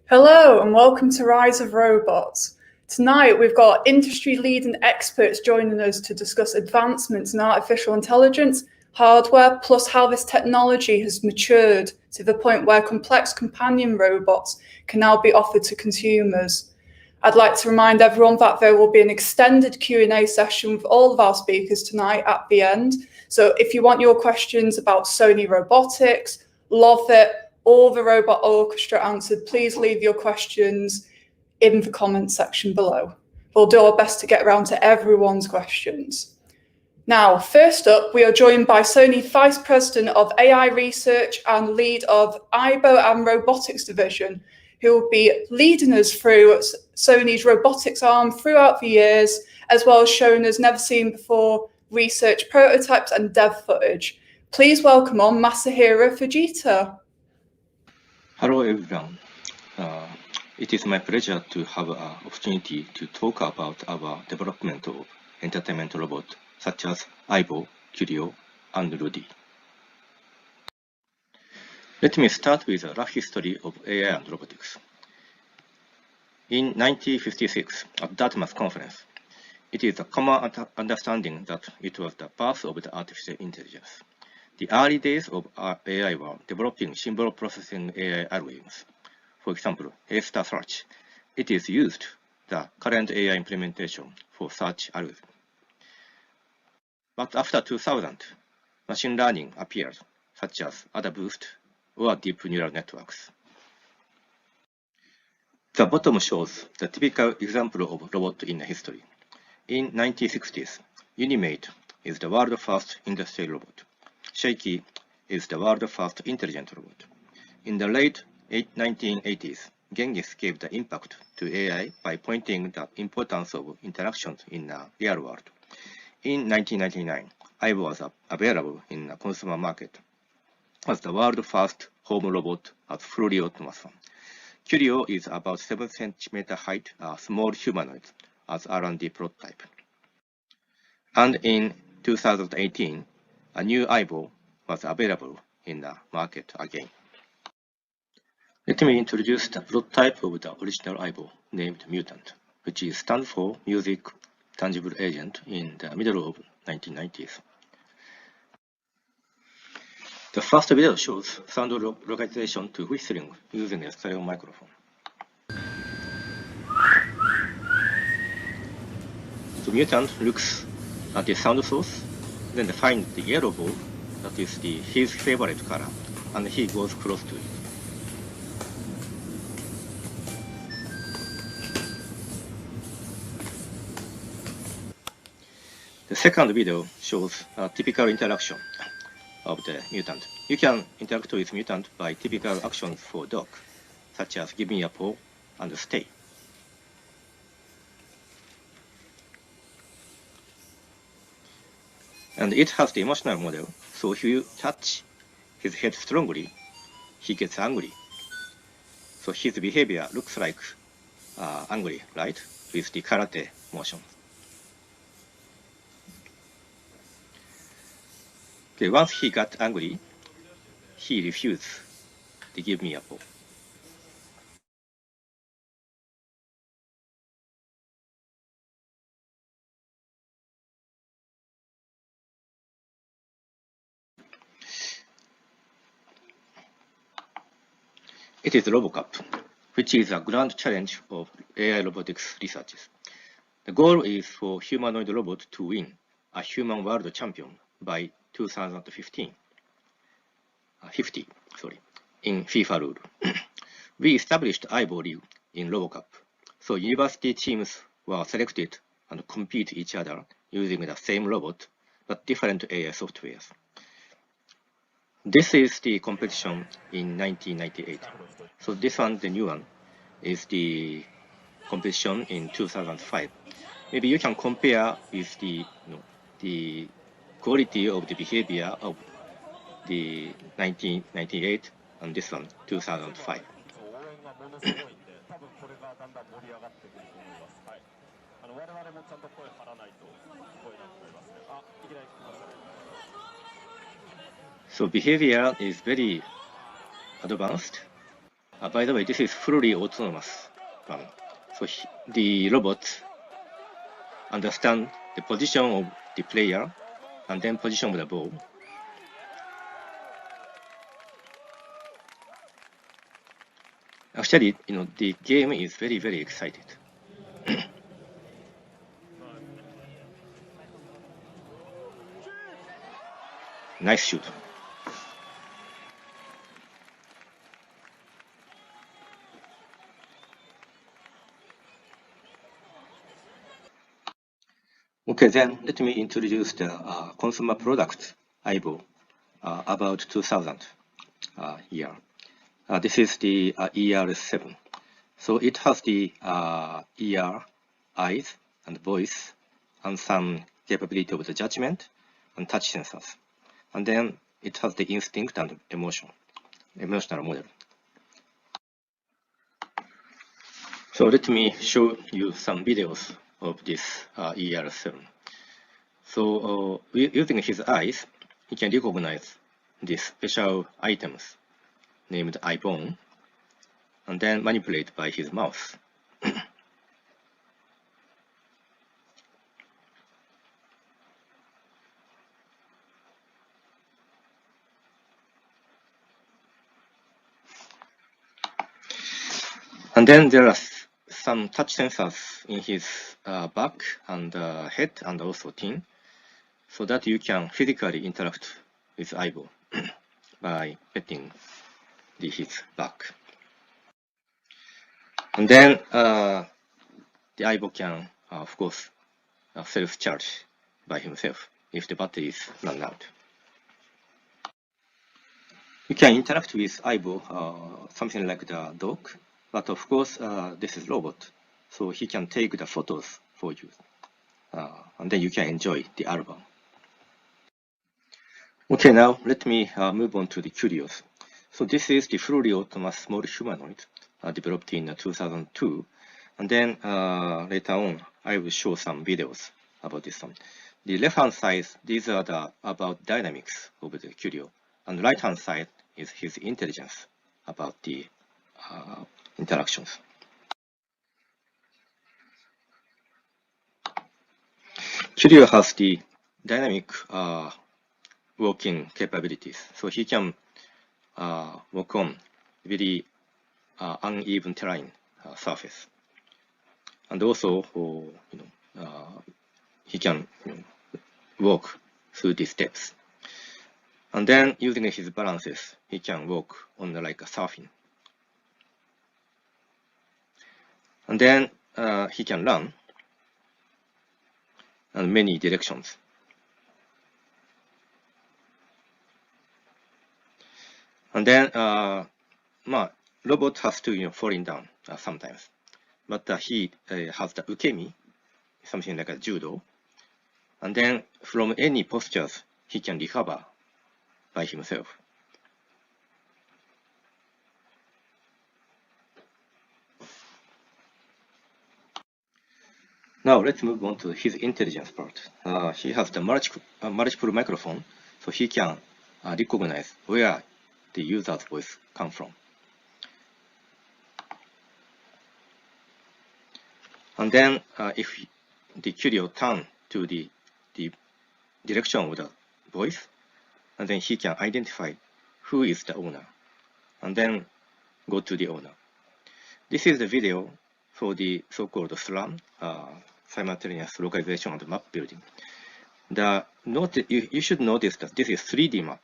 Hello and welcome to Rise of Robots. Tonight we've got industry-leading experts joining us to discuss advancements in artificial intelligence, hardware, plus how this technology has matured to the point where complex companion robots can now be offered to consumers. I'd like to remind everyone that there will be an extended Q&A session with all of our speakers tonight at the end. So if you want your questions about Sony robotics, Lovot, or the robot orchestra answered, please leave your questions in the comments section below. We'll do our best to get around to everyone's questions. Now, first up, we are joined by Sony Vice President of AI Research and lead of Aibo and Robotics Division, who will be leading us through Sony's robotics arm throughout the years, as well as showing us never seen before research prototypes and dev footage. Please welcome on Masahiro Fujita. Hello everyone. It is my pleasure to have an opportunity to talk about our development of entertainment robots such as Aibo, Qrio, and Rudy. Let me start with a rough history of AI and robotics. In 1956, at Dartmouth Conference, it is a common understanding that it was the birth of the artificial intelligence. The early days of AI were developing symbol processing AI algorithms. For example, A-star search. It is used the current AI implementation for search algorithms. But after 2000, machine learning appeared, such as AdaBoost or deep neural networks. The bottom shows the typical example of robot in history. In 1960s, Unimate is the world's first industrial robot. Shaky is the world's first intelligent robot. In the late 1980s, Genghis gave the impact to AI by pointing the importance of interactions in the real world. In 1999, Aibo was available in the consumer market as the world's first home robot as fully autonomous one. Qrio is about 7 cm height, a small humanoid, as R&D prototype. And in 2018, a new Aibo was available in the market again. Let me introduce the prototype of the original Aibo, named Mutant, which stands for Music Tangible Agent in the middle of 1990s. The first video shows sound localization to whistling using a stereo microphone. The mutant looks at the sound source, then they find the yellow ball that is his favorite color, and he goes close to it. The second video shows a typical interaction of the mutant. You can interact with mutant by typical actions for dog, such as give me a paw and stay. And it has the emotional model, so if you touch his head strongly, he gets angry. So his behavior looks like angry, right? With the karate motion. Okay, once he got angry, he refused to give me a paw. It is RoboCup, which is a grand challenge of AI robotics researchers. The goal is for humanoid robot to win a human world champion by 2050, in FIFA rule. We established Aibo League in RoboCup, so university teams were selected and compete each other using the same robot but different AI softwares. This is the competition in 1998. So this one, the new one, is the competition in 2005. Maybe you can compare with the quality of the behavior of the 1998 and this one, 2005. So behavior is very advanced. By the way, this is fully autonomous one. So the robots understand the position of the player and then position of the ball. Actually, the game is very, very excited. Nice shoot. Okay, then let me introduce the consumer product, Aibo, about 2000 year. This is the ER7. So it has the ear, eyes, and voice, and some capability of the judgment and touch sensors. And then it has the instinct and emotional model. So let me show you some videos of this ER7. So using his eyes, he can recognize these special items named Aibo, and then manipulate by his mouth. And then there are some touch sensors in his back and head and also chin, so that you can physically interact with Aibo by petting his back. And then the Aibo can, of course, self-charge by himself if the battery is run out. You can interact with Aibo, something like the dog, but of course, this is robot, so he can take the photos for you, and then you can enjoy the album. Okay, now let me move on to the Qrios. So this is the fully autonomous small humanoid developed in 2002, and then later on, I will show some videos about this one. The left-hand side, these are about dynamics of the Qrio, and the right-hand side is his intelligence about the interactions. Qrio has the dynamic walking capabilities, so he can walk on very uneven terrain surface, and also he can walk through the steps. And then using his balances, he can walk on like a surfing. And then he can run in many directions. And then robot has to falling down sometimes, but he has the ukemi, something like a judo. And then from any postures, he can recover by himself. Now let's move on to his intelligence part. He has the multiple microphone, so he can recognize where the user's voice comes from. And then if the Qrio turn to the direction of the voice, and then he can identify who is the owner, and then go to the owner. This is the video for the so-called SLAM, simultaneous localization and map building. You should notice that this is 3D map.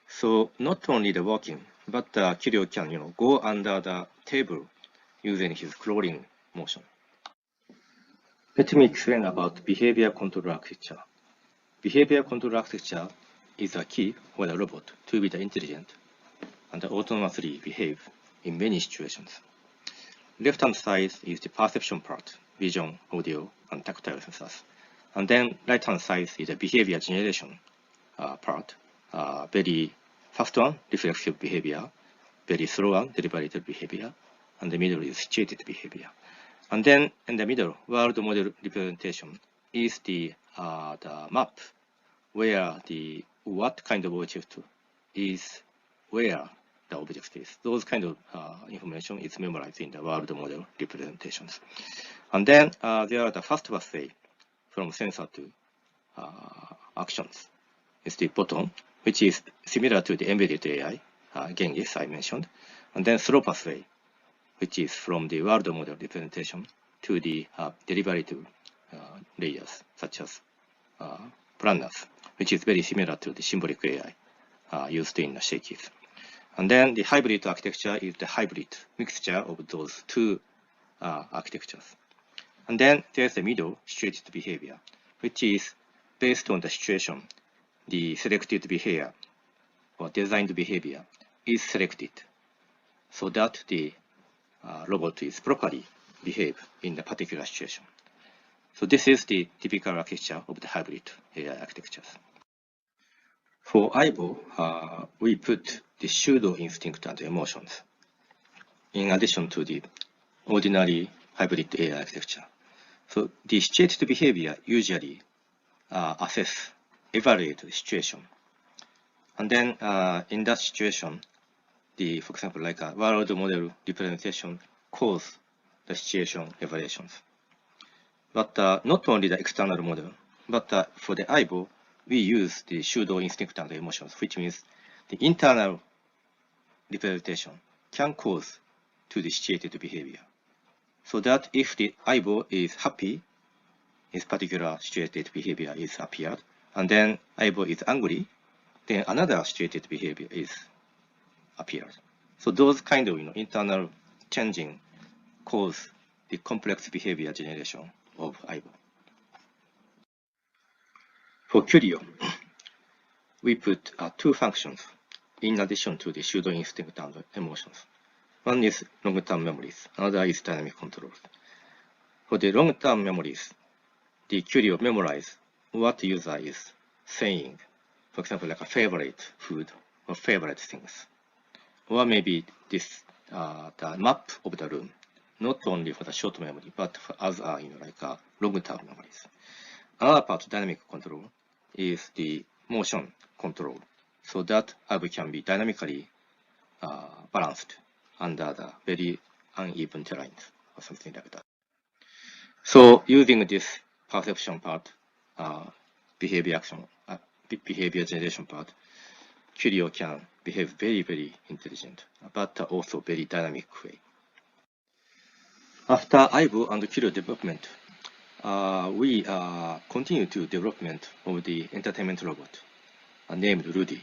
So not only the walking, but Qrio can go under the table using his crawling motion. Let me explain about behavior control architecture. Behavior control architecture is a key for the robot to be intelligent and autonomously behave in many situations. Left-hand side is the perception part, vision, audio, and tactile sensors. And then right-hand side is the behavior generation part. Very fast one, reflexive behavior. Very slow one, deliberative behavior. And the middle is situated behavior. And then in the middle, world model representation is the map where what kind of object is where the object is. Those kind of information is memorized in the world model representations. And then there are the fast pathway from sensor to actions. It's the bottom, which is similar to the embedded AI, Genghis I mentioned. And then slow pathway, which is from the world model representation to the derivative layers, such as planners, which is very similar to the symbolic AI used in the shakies. And then the hybrid architecture is the hybrid mixture of those two architectures. And then there's the middle, situated behavior, which is based on the situation. The selected behavior or designed behavior is selected so that the robot is properly behave in the particular situation. So this is the typical architecture of the hybrid AI architectures. For Aibo, we put the pseudo instinct and emotions in addition to the ordinary hybrid AI architecture. So the situated behavior usually assess, evaluate the situation. And then in that situation, for example, like a world model representation cause the situation evaluations. But not only the external model, but for the Aibo, we use the pseudo instinct and emotions, which means the internal representation can cause to the situated behavior. So that if the Aibo is happy, this particular situated behavior is appeared, and then Aibo is angry, then another situated behavior is appeared. So those kind of internal changing cause the complex behavior generation of Aibo. For Qrio, we put two functions in addition to the pseudo instinct and emotions. One is long-term memories, another is dynamic control. For the long-term memories, the Qrio memorize what user is saying, for example, like a favorite food or favorite things. Or maybe this the map of the room, not only for the short memory, but for other like long-term memories. Another part, dynamic control, is the motion control, so that Aibo can be dynamically balanced under the very uneven terrains or something like that. So using this perception part, behavior action, behavior generation part, Qrio can behave very, very intelligent, but also very dynamic way. After Aibo and Qrio development, we continue to development of the entertainment robot named Rudy,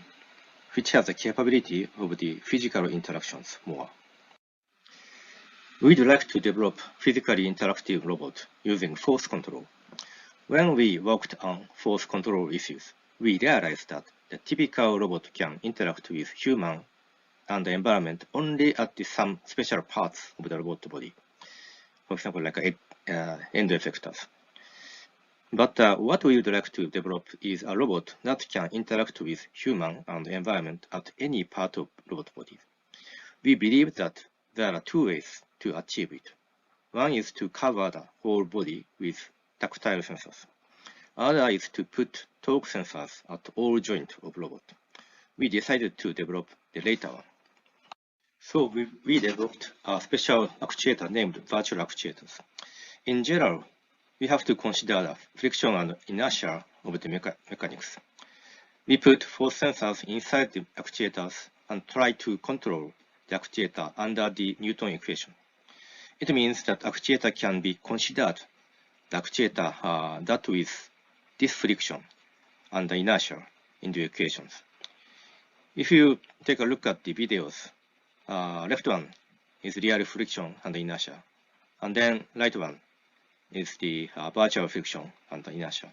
which has the capability of the physical interactions more. We'd like to develop physically interactive robot using force control. When we worked on force control issues, we realized that the typical robot can interact with human and the environment only at some special parts of the robot body. For example, like end effectors. But what we would like to develop is a robot that can interact with human and environment at any part of robot body. We believe that there are two ways to achieve it. One is to cover the whole body with tactile sensors. Another is to put torque sensors at all joints of robot. We decided to develop the later one. So we developed a special actuator named virtual actuators. In general, we have to consider the friction and inertia of the mechanics. We put force sensors inside the actuators and try to control the actuator under the Newton equation. It means that actuator can be considered the actuator that with this friction and the inertia in the equations. If you take a look at the videos, left one is real friction and inertia, and then right one is the virtual friction and inertia.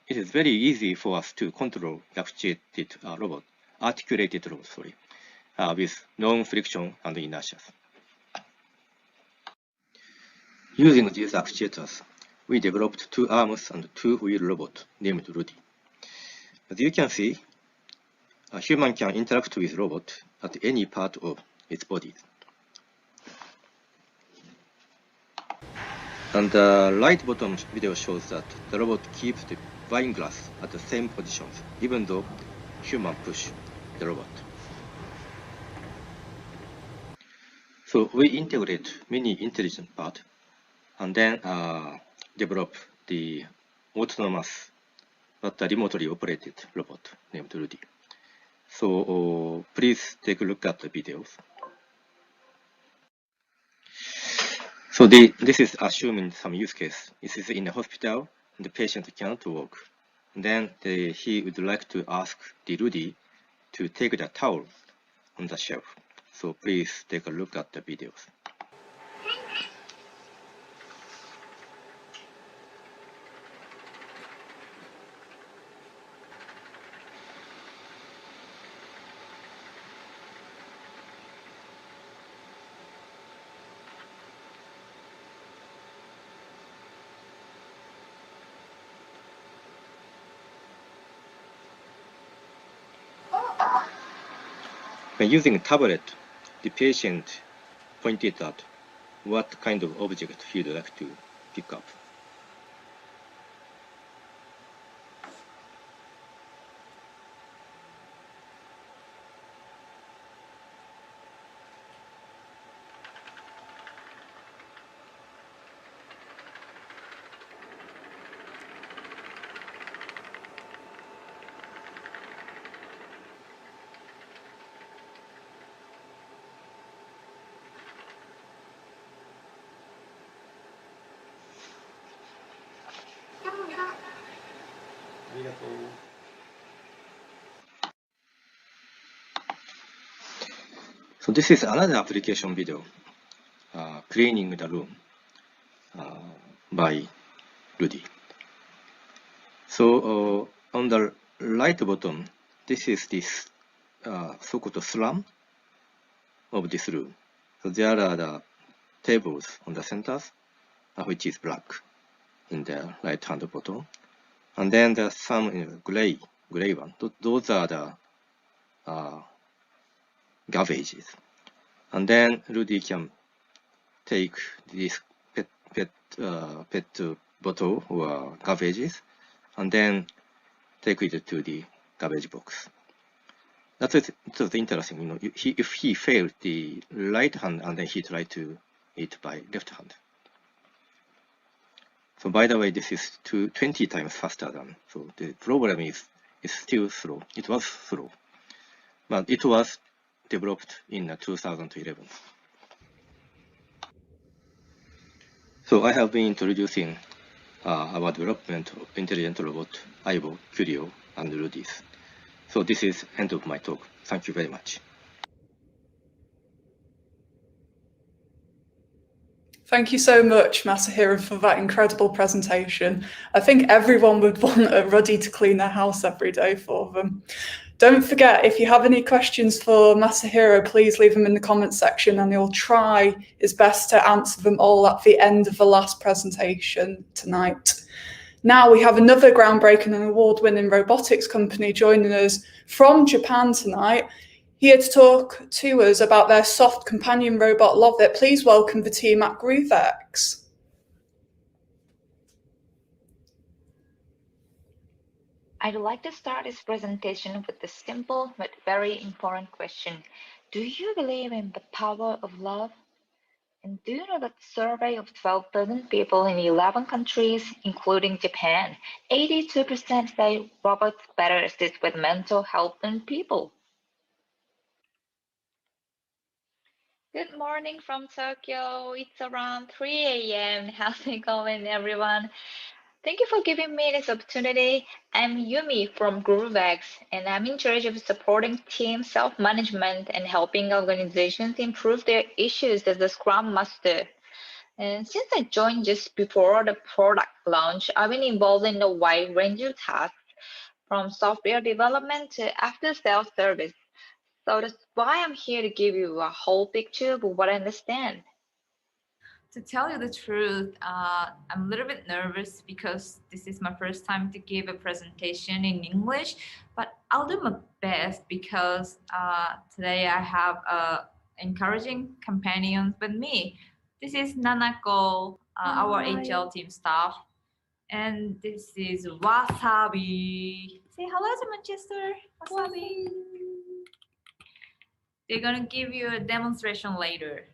It is very easy for us to control the actuated robot, articulated robot, with non-friction and inertia. Using these actuators, we developed two arms and two-wheel robot named Rudy. As you can see, a human can interact with robot at any part of its body. And the right bottom video shows that the robot keeps the wine glass at the same positions, even though human push the robot. So we integrate many intelligent parts and then develop the autonomous but remotely operated robot named Rudy. So please take a look at the videos. So this is assuming some use case. This is in a hospital, and the patient cannot walk. Then he would like to ask the Rudy to take the towel on the shelf. So please take a look at the videos. When using a tablet, the patient pointed at what kind of object he'd like to pick up. So this is another application video, cleaning the room by Rudy. So on the right bottom, this is this so-called slum of this room. So there are the tables on the centers, which is black in the right-hand bottom. And then there's some gray one. Those are the garbages. And then Rudy can take this pet bottle or garbages and then take it to the garbage box. That's interesting. You know, if he failed the right hand and then he tried to eat by left hand. So by the way, this is 20 times faster than. So the problem is still slow. It was slow, but it was developed in 2011. So I have been introducing our development of intelligent robot Aibo, Qrio, and Rudy. So this is end of my talk. Thank you very much. Thank you so much, Masahiro, for that incredible presentation. I think everyone would want Rudy to clean their house every day for them. Don't forget, if you have any questions for Masahiro, please leave them in the comments section and he'll try his best to answer them all at the end of the last presentation tonight. Now we have another groundbreaking and award-winning robotics company joining us from Japan tonight, here to talk to us about their soft companion robot Lovot. Please welcome the team at Groovex. I'd like to start this presentation with a simple but very important question. Do you believe in the power of love? And do you know that survey of 12,000 people in 11 countries, including Japan, 82% say robots better assist with mental health than people? Good morning from Tokyo. It's around 3 a.m. How's it going, everyone? Thank you for giving me this opportunity. I'm Yumi from Groovex, and I'm in charge of supporting team self-management and helping organizations improve their issues as a Scrum Master. And since I joined just before the product launch, I've been involved in a wide range of tasks, from software development to after-sales service. So that's why I'm here to give you a whole picture of what I understand. To tell you the truth, I'm a little bit nervous because this is my first time to give a presentation in English, but I'll do my best because today I have encouraging companions with me. This is Nanako, our HL team staff, and this is Wasabi. Say hello to Manchester, Wasabi. They're gonna give you a demonstration later.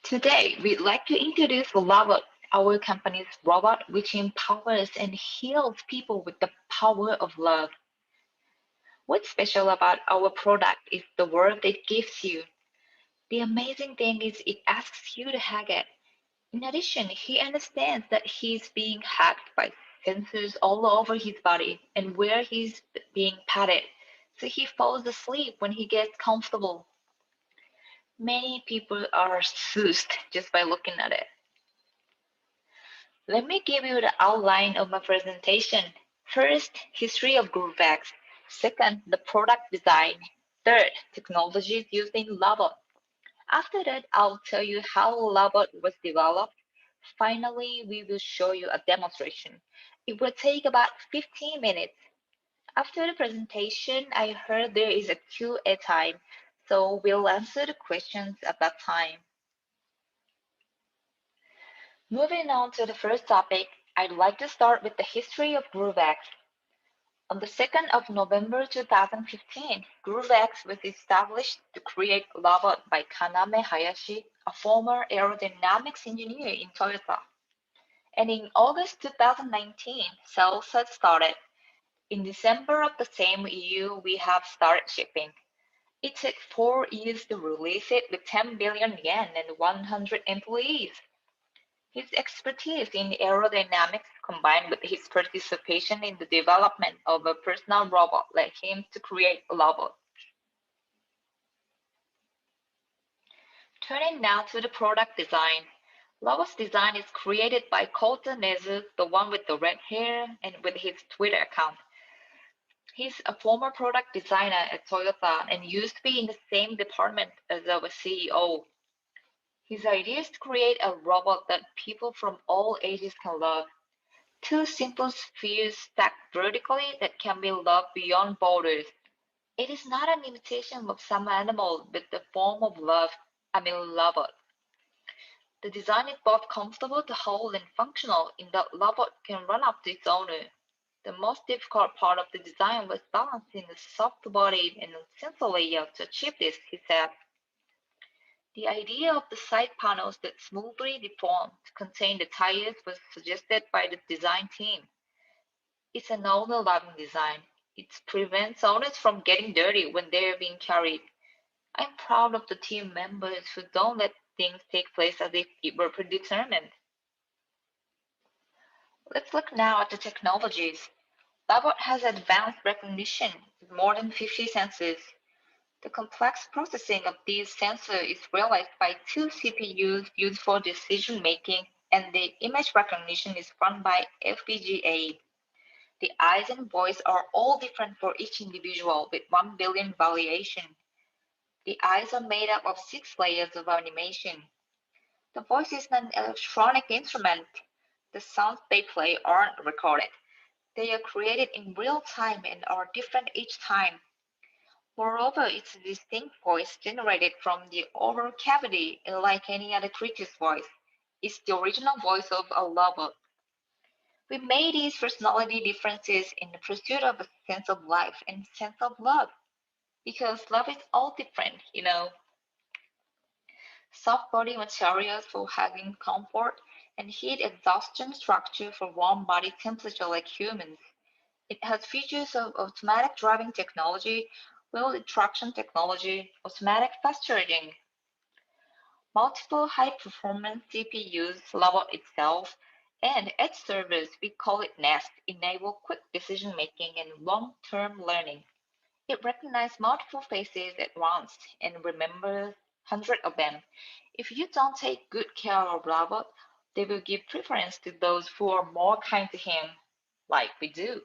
Today, we'd like to introduce Lovot, our company's robot which empowers and heals people with the power of love. What's special about our product is the world it gives you. The amazing thing is it asks you to hack it. In addition, he understands that he's being hacked by sensors all over his body and where he's being patted, so he falls asleep when he gets comfortable. Many people are soothed just by looking at it. Let me give you the outline of my presentation. First, history of GrooveX. Second, the product design. Third, technologies used in Lovot. After that, I'll tell you how Lovot was developed. Finally, we will show you a demonstration. It will take about 15 minutes. After the presentation, I heard there is a Q&A time, so we'll answer the questions at that time. Moving on to the first topic, I'd like to start with the history of GrooveX. On the 2nd of November 2015, GrooveX was established to create Lovot by Kaname Hayashi, a former aerodynamics engineer in Toyota. And in August 2019, sales had started. In December of the same year, we have started shipping. It took 4 years to release it with 10 billion yen and 100 employees. His expertise in aerodynamics combined with his participation in the development of a personal robot led him to create Lovot. Turning now to the product design. Lovot's design is created by Kota Nezu, the one with the red hair and with his Twitter account. He's a former product designer at Toyota and used to be in the same department as our CEO. His idea is to create a robot that people from all ages can love. Two simple spheres stacked vertically that can be loved beyond borders. It is not an imitation of some animal, but the form of love, Lovot. The design is both comfortable to hold and functional in that Lovot can run up to its owner. The most difficult part of the design was balancing the soft body and sensor layout to achieve this, he said. The idea of the side panels that smoothly deform to contain the tires was suggested by the design team. It's an owner-loving design. It prevents owners from getting dirty when they're being carried. I'm proud of the team members who don't let things take place as if it were predetermined. Let's look now at the technologies. Lovot has advanced recognition with more than 50 sensors. The complex processing of these sensors is realized by two CPUs used for decision making, and the image recognition is run by FPGA. The eyes and voice are all different for each individual with 1 billion variation. The eyes are made up of 6 layers of animation. The voice is an electronic instrument. The sounds they play aren't recorded. They are created in real time and are different each time. Moreover, it's a distinct voice generated from the oral cavity, like any other creature's voice. It's the original voice of a Lovot. We made these personality differences in the pursuit of a sense of life and sense of love, because love is all different, you know. Soft body materials for having comfort, and heat exhaustion structure for warm body temperature like humans. It has features of automatic driving technology, wheel traction technology, automatic fast charging. Multiple high-performance CPUs, Lovot itself, and edge servers, we call it Nest, enable quick decision-making and long-term learning. It recognizes multiple faces at once and remembers hundreds of them. If you don't take good care of Lovot, they will give preference to those who are more kind to him, like we do.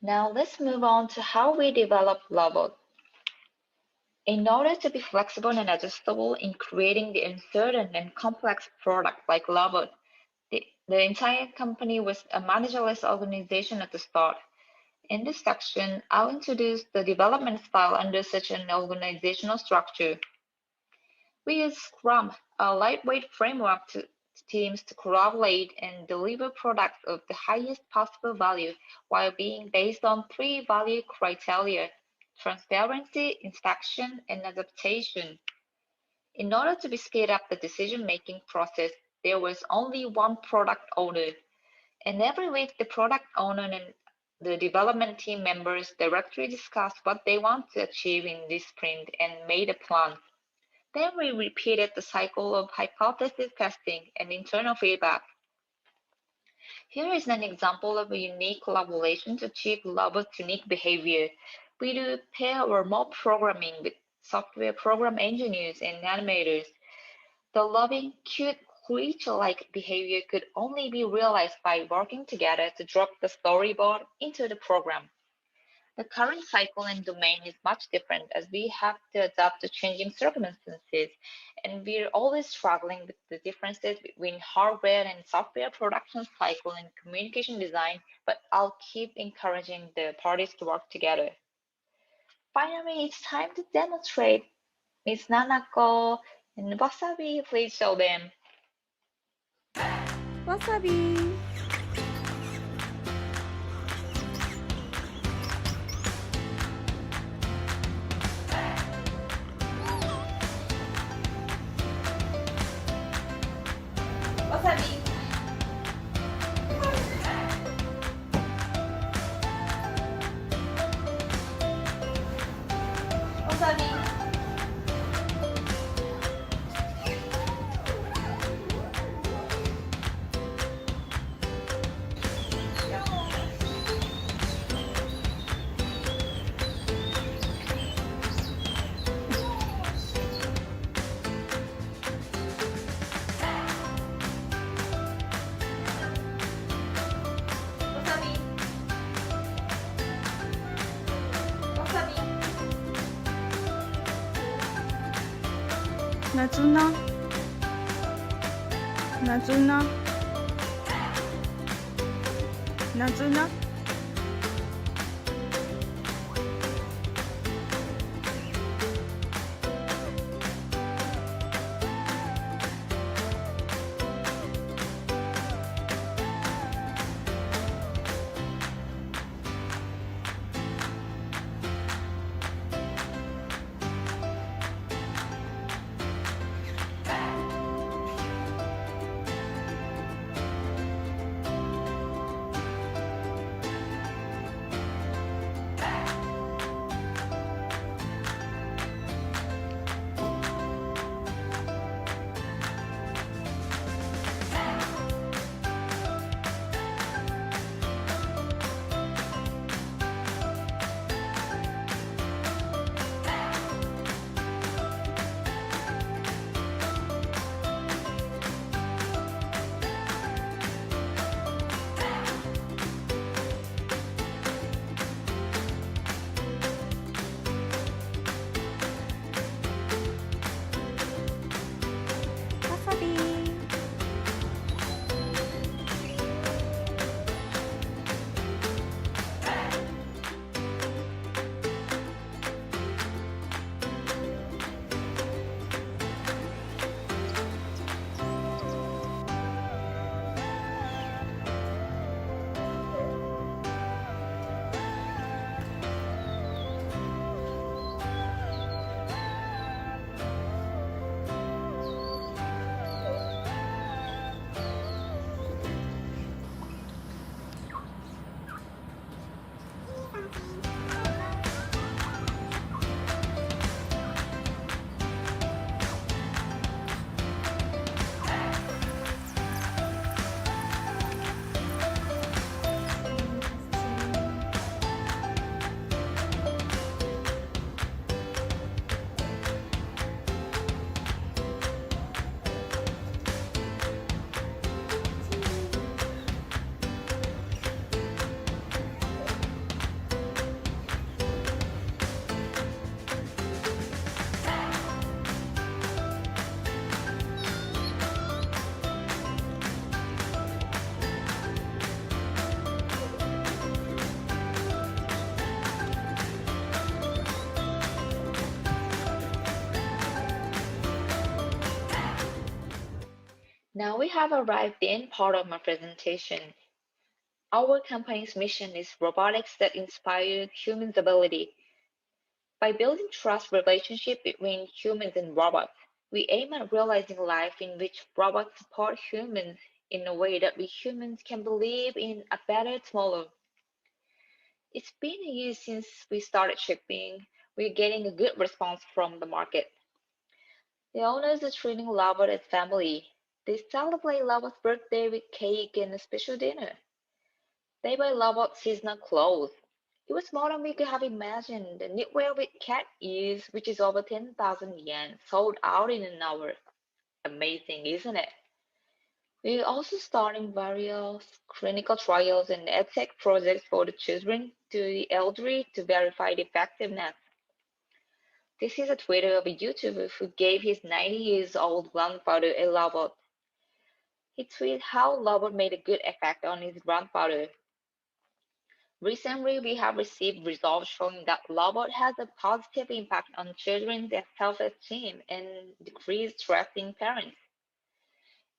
Now let's move on to how we develop Lovot. In order to be flexible and adjustable in creating the uncertain and complex product like Lovot, the entire company was a managerless organization at the start. In this section, I'll introduce the development style under such an organizational structure. We use Scrum, a lightweight framework to teams to collaborate and deliver products of the highest possible value while being based on 3 value criteria: transparency, inspection, and adaptation. In order to speed up the decision-making process, there was only one product owner, and every week the product owner and the development team members directly discussed what they want to achieve in this sprint and made a plan. Then we repeated the cycle of hypothesis testing and internal feedback. Here is an example of a unique collaboration to achieve Lovot's unique behavior. We do pair or mob programming with software program engineers and animators. The loving, cute, creature-like behavior could only be realized by working together to drop the storyboard into the program. The current cycle and domain is much different as we have to adapt to changing circumstances, and we're always struggling with the differences between hardware and software production cycle and communication design, but I'll keep encouraging the parties to work together. Finally, it's time to demonstrate. Miss Nanako and Wasabi, please show them. Wasabi. Wasabi. Wasabi. Wasabi. Wasabi. Nazuna. Nazuna. Nazuna. Wasabi. Now we have arrived at the end part of my presentation. Our company's mission is robotics that inspire humans' ability. By building trust relationship between humans and robots, we aim at realizing life in which robots support humans in a way that we humans can believe in a better tomorrow. It's been a year since we started shipping. We're getting a good response from the market. The owners are treating Lovot as family. They celebrate Lovot's birthday with cake and a special dinner. They buy Lovot seasonal clothes. It was more than we could have imagined. The knitwear with cat ears, which is over 10,000 yen, sold out in an hour. Amazing, isn't it? We're also starting various clinical trials and edtech projects for the children to the elderly to verify the effectiveness. This is a Twitter of a YouTuber who gave his 90 years old grandfather a Lovot. He tweeted how Lovot made a good effect on his grandfather. Recently, we have received results showing that Lovot has a positive impact on children's self-esteem and decreased stress in parents.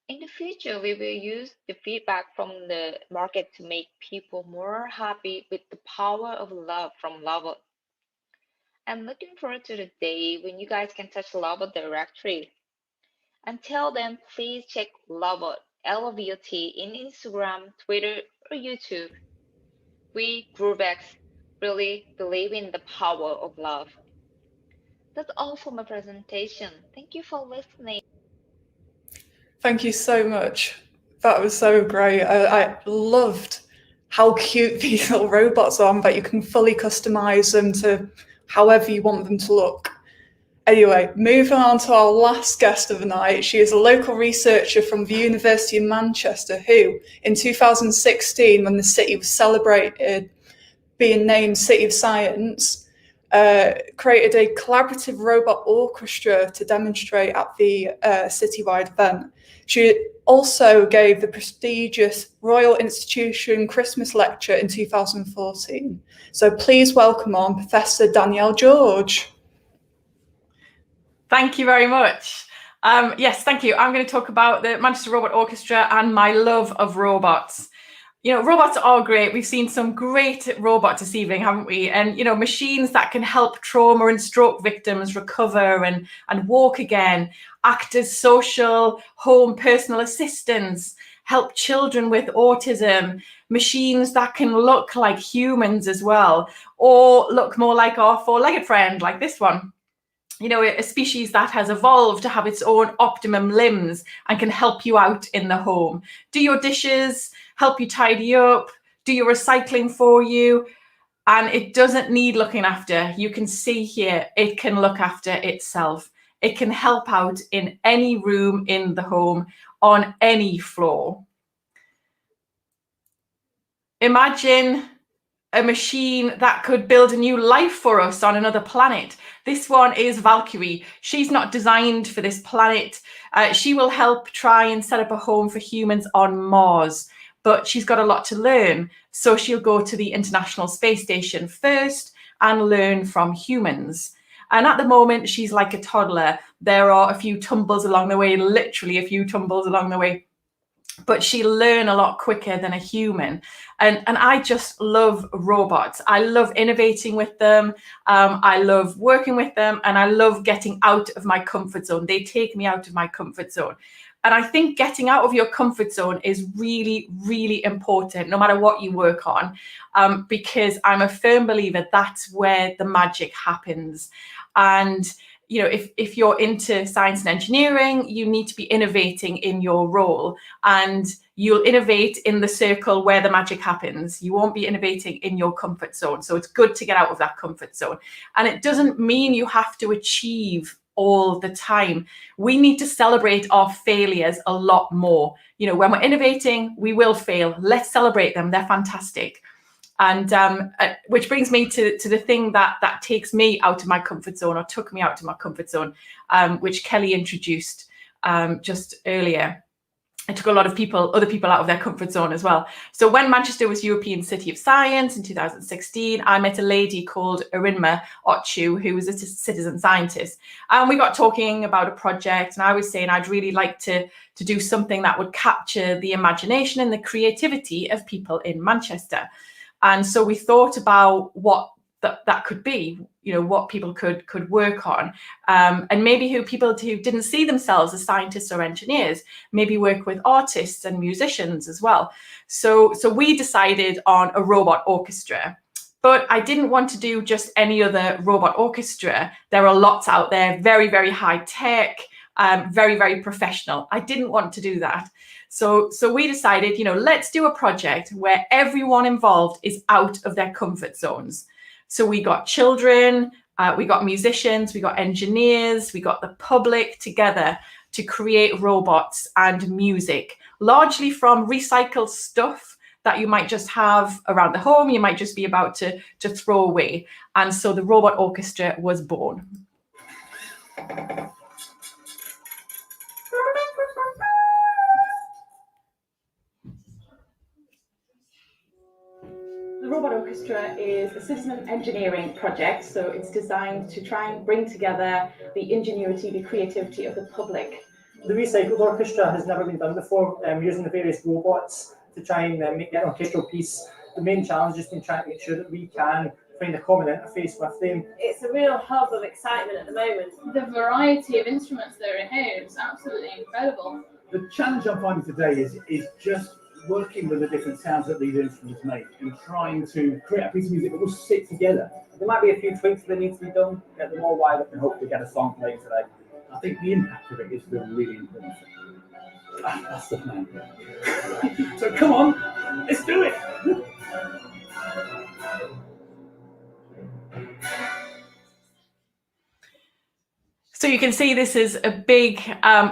In the future, we will use the feedback from the market to make people more happy with the power of love from Lovot. I'm looking forward to the day when you guys can touch Lovot directly. Until then, please check Lovot, L-O-V-O-T, in Instagram, Twitter, or YouTube. We, Groovex, really believe in the power of love. That's all for my presentation. Thank you for listening. Thank you so much. That was so great. I loved how cute these little robots are, but you can fully customize them to however you want them to look. Anyway, moving on to our last guest of the night. She is a local researcher from the University of Manchester who, in 2016, when the city was celebrated being named City of Science, created a collaborative robot orchestra to demonstrate at the citywide event. She also gave the prestigious Royal Institution Christmas lecture in 2014. So please welcome on Professor Danielle George. Thank you very much. Yes, thank you. I'm going to talk about the Manchester Robot Orchestra and my love of robots. You know, robots are great. We've seen some great robots this evening, haven't we? And, you know, machines that can help trauma and stroke victims recover and walk again, act as social, home personal assistants, help children with autism, machines that can look like humans as well, or look more like our four-legged friend, like this one. You know, a species that has evolved to have its own optimum limbs and can help you out in the home. Do your dishes, help you tidy up, do your recycling for you. And it doesn't need looking after. You can see here, it can look after itself. It can help out in any room in the home, on any floor. Imagine a machine that could build a new life for us on another planet. This one is Valkyrie. She's not designed for this planet. She will help try and set up a home for humans on Mars, but she's got a lot to learn. So she'll go to the International Space Station first and learn from humans. And at the moment, she's like a toddler. There are a few tumbles along the way, literally a few tumbles along the way, but she'll learn a lot quicker than a human. And I just love robots. I love innovating with them. I love working with them, and I love getting out of my comfort zone. They take me out of my comfort zone. And I think getting out of your comfort zone is really, really important, no matter what you work on, because I'm a firm believer that's where the magic happens. And you know, if you're into science and engineering, you need to be innovating in your role, and you'll innovate in the circle where the magic happens. You won't be innovating in your comfort zone. So it's good to get out of that comfort zone. And it doesn't mean you have to achieve all the time. We need to celebrate our failures a lot more. You know, when we're innovating, we will fail. Let's celebrate them. They're fantastic. And which brings me to the thing that takes me out of my comfort zone, or took me out of my comfort zone, which Kelly introduced just earlier. It took a lot of other people out of their comfort zone as well. So when Manchester was European City of Science in 2016, I met a lady called Arinma Ochu, who was a citizen scientist. And we got talking about a project, and I was saying I'd really like to do something that would capture the imagination and the creativity of people in Manchester. And so we thought about what that could be, you know, what people could work on, and maybe people who didn't see themselves as scientists or engineers, maybe work with artists and musicians as well. So we decided on a robot orchestra. But I didn't want to do just any other robot orchestra. There are lots out there, very, very high tech, very, very professional. I didn't want to do that. So we decided, you know, let's do a project where everyone involved is out of their comfort zones. So we got children, we got musicians, we got engineers, we got the public together to create robots and music, largely from recycled stuff that you might just have around the home, you might just be about to throw away. And so the robot orchestra was born. The Robot Orchestra is a citizen engineering project, so it's designed to try and bring together the ingenuity, the creativity of the public. The recycled orchestra has never been done before, using the various robots to try and make that orchestral piece. The main challenge has been trying to make sure that we can find a common interface with them. It's a real hub of excitement at the moment. The variety of instruments that are in here is absolutely incredible. The challenge I'm finding today is just working with the different sounds that these instruments make and trying to create a piece of music that will sit together. There might be a few tweaks that need to be done, get them all wired up and hopefully get a song played today. I think the impact of it is the really important thing. That's the plan. So come on, let's do it. So you can see this is a big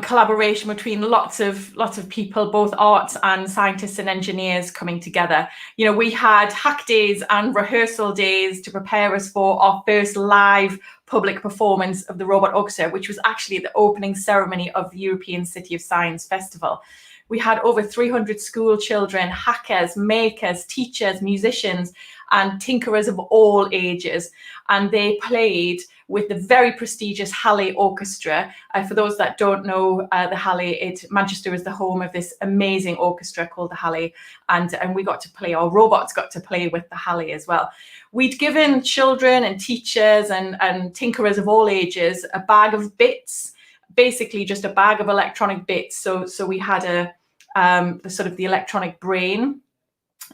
collaboration between lots of people, both arts and scientists and engineers coming together. You know, we had hack days and rehearsal days to prepare us for our first live public performance of the Robot Orchestra, which was actually the opening ceremony of the European City of Science Festival. We had over 300 school children, hackers, makers, teachers, musicians, and tinkerers of all ages. And they played with the very prestigious Halle Orchestra. For those that don't know the Halle, Manchester is the home of this amazing orchestra called the Halle. And we got to play, our robots got to play with the Halle as well. We'd given children and teachers and tinkerers of all ages a bag of bits, basically just a bag of electronic bits. So we had the sort of the electronic brain.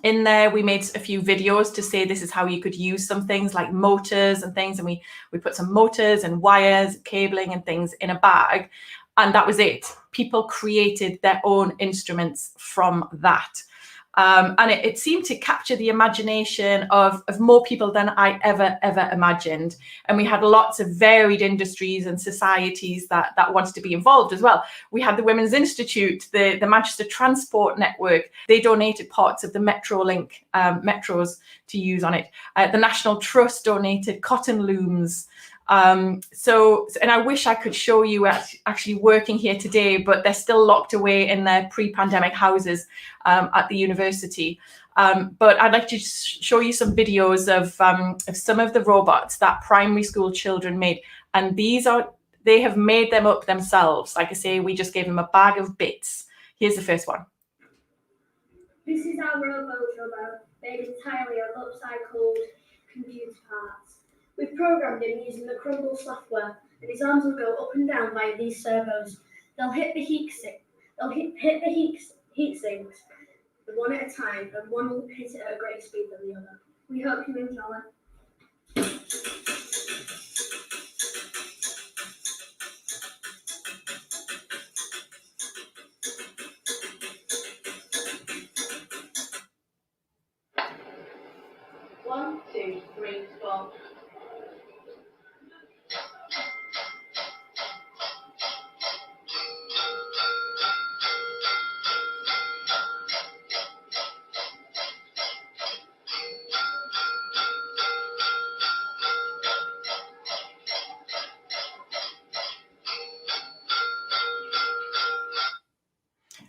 In there, we made a few videos to say this is how you could use some things like motors and things. And we put some motors and wires, cabling and things in a bag. And that was it. People created their own instruments from that. And it seemed to capture the imagination of more people than I ever imagined. And we had lots of varied industries and societies that wanted to be involved as well. We had the Women's Institute, the Manchester Transport Network. They donated parts of the Metrolink metros to use on it. The National Trust donated cotton looms. And I wish I could show you actually working here today, but they're still locked away in their pre-pandemic houses at the university. But I'd like to show you some videos of some of the robots that primary school children made. And they have made them up themselves. Like I say, we just gave them a bag of bits. Here's the first one. This is our robot made entirely of upcycled computer parts. We've programmed him using the Crumble software, and his arms will go up and down via these servos. They'll hit the heat sinks, one at a time, and one will hit it at a greater speed than the other. We hope you enjoy. One, two, three, four.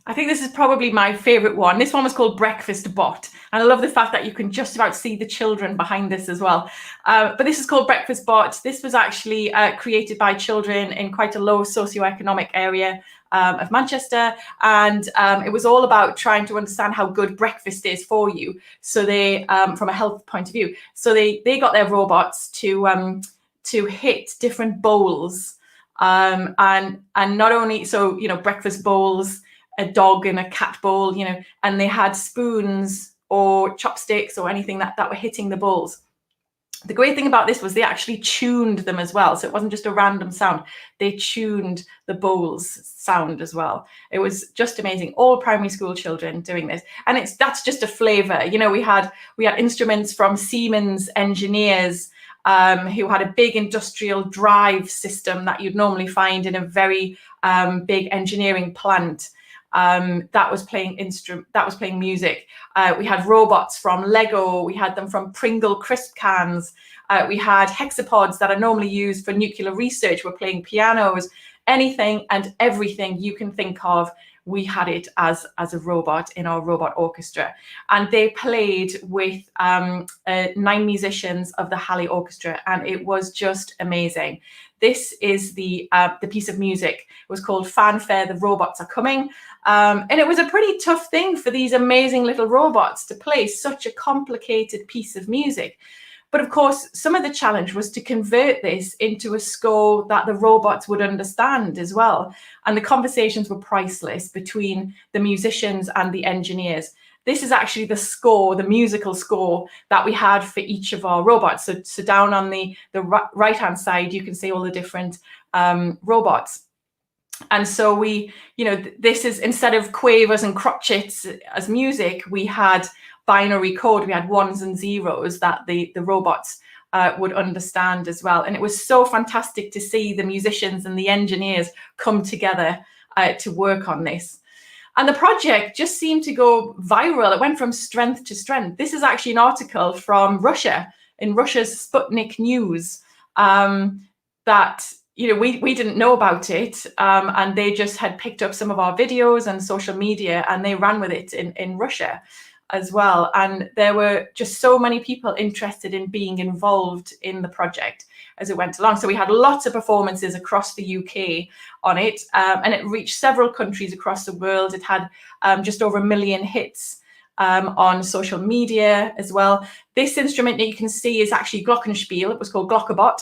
I think this is probably my favorite one. This one was called Breakfast Bot. And I love the fact that you can just about see the children behind this as well. But this is called Breakfast Bot. This was actually created by children in quite a low socioeconomic area of Manchester, and it was all about trying to understand how good breakfast is for you. So they, from a health point of view, so they got their robots to hit different bowls, and not only so, you know, breakfast bowls, a dog and a cat bowl, you know, and they had spoons or chopsticks or anything that were hitting the bowls. The great thing about this was they actually tuned them as well. So it wasn't just a random sound. They tuned the bowls sound as well. It was just amazing. All primary school children doing this. And that's just a flavour. You know, we had instruments from Siemens engineers who had a big industrial drive system that you'd normally find in a very big engineering plant. That was playing music. We had robots from Lego. We had them from Pringle crisp cans. We had hexapods that are normally used for nuclear research. We're playing pianos. Anything and everything you can think of, we had it as a robot in our robot orchestra. And they played with 9 musicians of the Halley Orchestra, and it was just amazing. This is the piece of music. It was called Fanfare, The Robots Are Coming. And it was a pretty tough thing for these amazing little robots to play such a complicated piece of music. But of course, some of the challenge was to convert this into a score that the robots would understand as well. And the conversations were priceless between the musicians and the engineers. This is actually the score, the musical score that we had for each of our robots. So down on the right-hand side, you can see all the different robots. And so we, you know, this is, instead of quavers and crotchets as music, we had binary code. We had ones and zeros that the robots would understand as well. And it was so fantastic to see the musicians and the engineers come together to work on this. And the project just seemed to go viral. It went from strength to strength. This is actually an article from Russia, in Russia's Sputnik News, that, you know, we didn't know about it, and they just had picked up some of our videos and social media, and they ran with it in Russia as well. And there were just so many people interested in being involved in the project as it went along. So we had lots of performances across the UK on it, and it reached several countries across the world. It had just over 1 million hits on social media as well. This instrument that you can see is actually glockenspiel. It was called Glockerbot.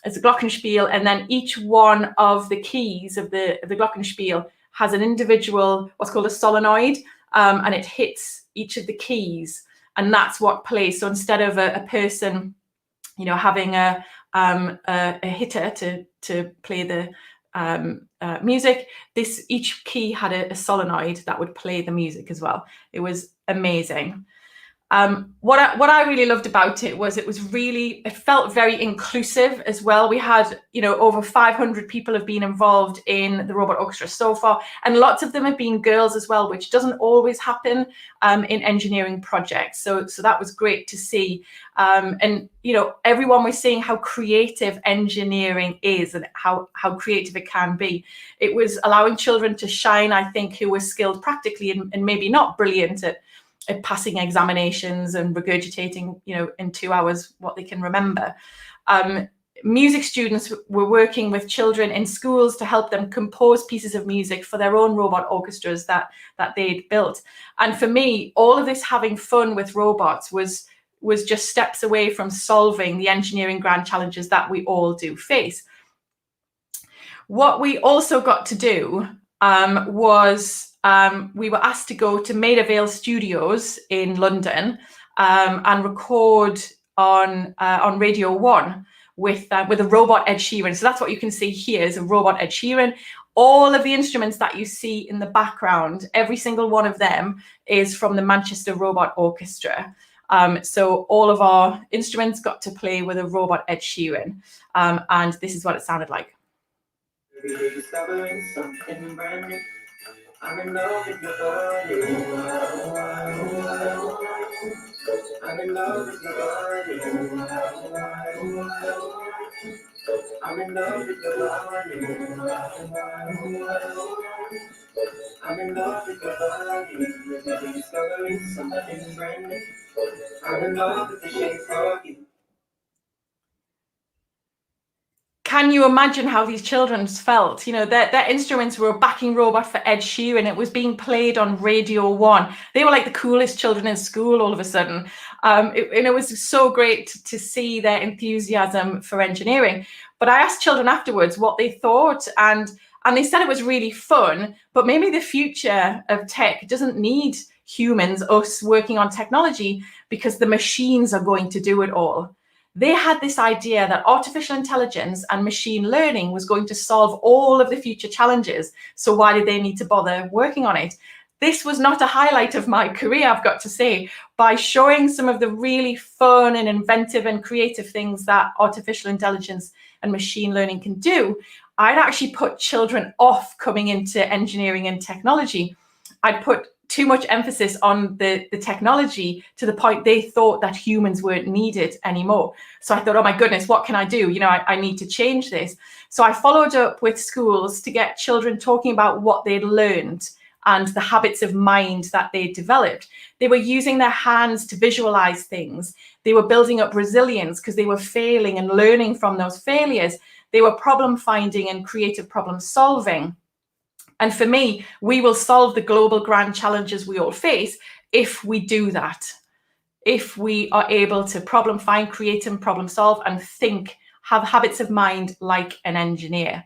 It's a glockenspiel, and then each one of the keys of the glockenspiel has an individual, what's called a solenoid, and it hits each of the keys, and that's what plays. So instead of a person, you know, having a hitter to play the music, each key had a solenoid that would play the music as well. It was amazing. What I really loved about it was it felt very inclusive as well. We had, you know, over 500 people have been involved in the Robot Orchestra so far, and lots of them have been girls as well, which doesn't always happen in engineering projects. So that was great to see. And, you know, everyone was seeing how creative engineering is and how creative it can be. It was allowing children to shine, I think, who were skilled practically and maybe not brilliant at passing examinations and regurgitating, you know, in 2 hours what they can remember. Music students were working with children in schools to help them compose pieces of music for their own robot orchestras that they'd built. And for me, all of this having fun with robots was just steps away from solving the engineering grand challenges that we all do face. What we also got to do was we were asked to go to Maida Vale Studios in London and record on Radio 1 with a robot Ed Sheeran. So that's what you can see here is a robot Ed Sheeran. All of the instruments that you see in the background, every single one of them is from the Manchester Robot Orchestra. So all of our instruments got to play with a robot Ed Sheeran. And this is what it sounded like. Every day discovering something brand new. I'm in love with your body. I'm in love with your body. I'm in love with your body. I'm in love with your body. We're discovering something brand new. I'm in love with the shape of you. Can you imagine how these children felt? You know, their instruments were a backing robot for Ed Sheeran. It was being played on Radio 1. They were like the coolest children in school all of a sudden. And it was so great to see their enthusiasm for engineering. But I asked children afterwards what they thought, and they said it was really fun, but maybe the future of tech doesn't need humans, us working on technology, because the machines are going to do it all. They had this idea that artificial intelligence and machine learning was going to solve all of the future challenges. So why did they need to bother working on it? This was not a highlight of my career, I've got to say. By showing some of the really fun and inventive and creative things that artificial intelligence and machine learning can do, I'd actually put children off coming into engineering and technology. I'd put too much emphasis on the technology to the point they thought that humans weren't needed anymore. So I thought, oh my goodness, what can I do? You know, I need to change this. So I followed up with schools to get children talking about what they'd learned and the habits of mind that they developed. They were using their hands to visualize things. They were building up resilience because they were failing and learning from those failures. They were problem finding and creative problem solving. And for me, we will solve the global grand challenges we all face if we do that. If we are able to problem find, create and problem solve and think, have habits of mind like an engineer.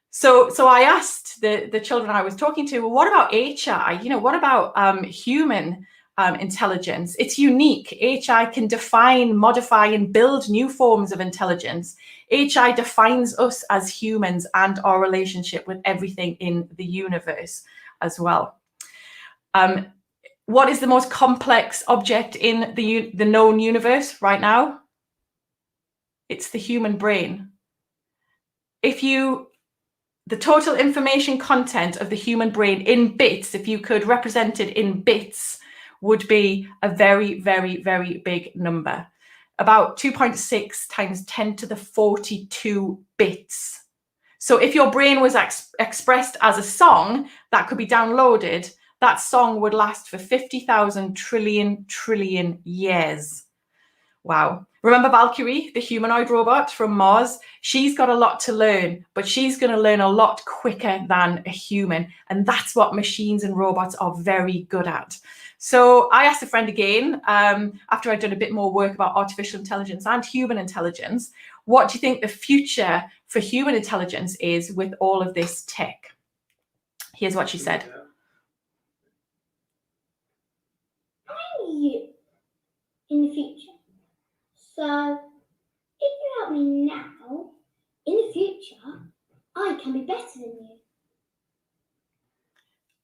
So I asked the children I was talking to, well, what about HI? You know, what about human intelligence? It's unique. HI can define, modify and build new forms of intelligence. HI defines us as humans and our relationship with everything in the universe as well. What is the most complex object in the known universe right now? It's the human brain. The total information content of the human brain in bits, if you could represent it in bits, would be a very, very, very big number. About 2.6 times 10 to the 42 bits. So if your brain was expressed as a song that could be downloaded, that song would last for 50,000 trillion years. Wow. Remember Valkyrie, the humanoid robot from Mars? She's got a lot to learn, but she's going to learn a lot quicker than a human. And that's what machines and robots are very good at. So I asked a friend again, after I'd done a bit more work about artificial intelligence and human intelligence, what do you think the future for human intelligence is with all of this tech? Here's what she said. In the future. So if you help me now, in the future, I can be better than you.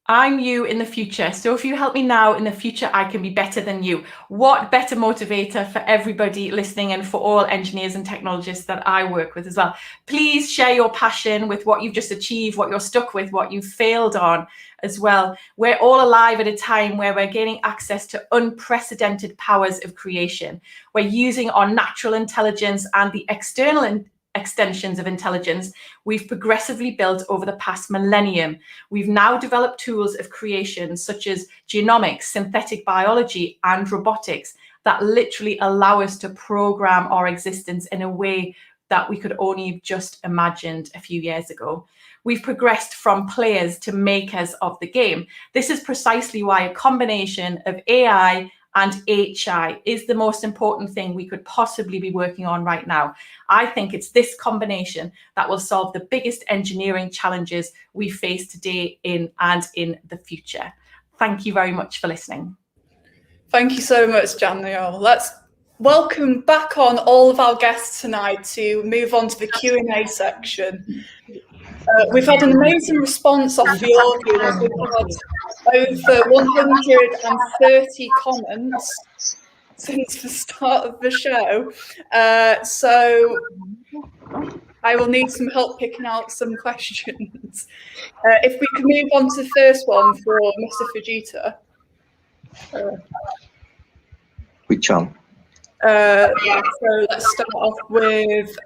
I'm you in the future. So if you help me now, in the future, I can be better than you. What better motivator for everybody listening and for all engineers and technologists that I work with as well. Please share your passion with what you've just achieved, what you're stuck with, what you've failed on as well. We're all alive at a time where we're gaining access to unprecedented powers of creation. We're using our natural intelligence and the external extensions of intelligence we've progressively built over the past millennium. We've now developed tools of creation such as genomics, synthetic biology, and robotics that literally allow us to program our existence in a way that we could only have just imagined a few years ago. We've progressed from players to makers of the game. This is precisely why a combination of AI and HI is the most important thing we could possibly be working on right now. I think it's this combination that will solve the biggest engineering challenges we face today and in the future. Thank you very much for listening. Thank you so much, Danielle. Let's welcome back on all of our guests tonight to move on to the Q&A section. We've had an amazing response off the audience. We've had over 130 comments since the start of the show. So I will need some help picking out some questions. If we can move on to the first one for Mr. Fujita. Which one? So let's start off with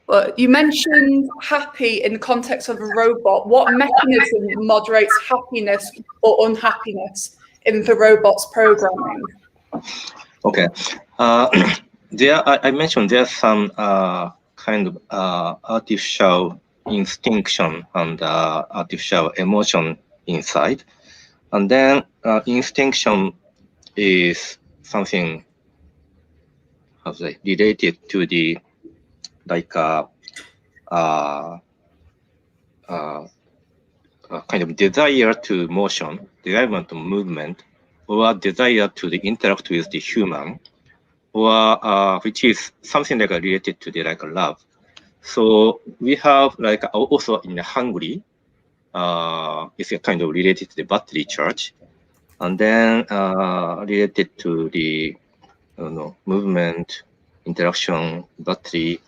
well, you mentioned happy in the context of a robot. What mechanism moderates happiness or unhappiness in the robot's programming? Okay. I mentioned there's some kind of artificial instinction and artificial emotion inside. And then instinction is something, how to say, related to the like kind of desire to motion, desire to movement, or desire to interact with the human, or which is something like related to the like love. So we have like also in hungry, it's a kind of related to the battery charge, and then related to the movement, interaction, battery,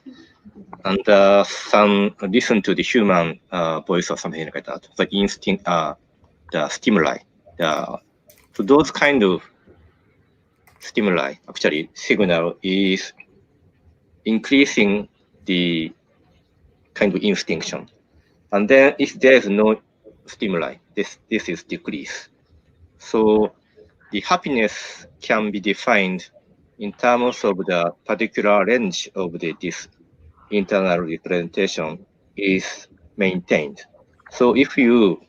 and some listen to the human voice or something like that. The instinct, the stimuli. So those kind of stimuli, actually, signal is increasing the kind of instinction. And then if there is no stimuli, this is decrease. So the happiness can be defined in terms of the particular range of this internal representation is maintained. So if you,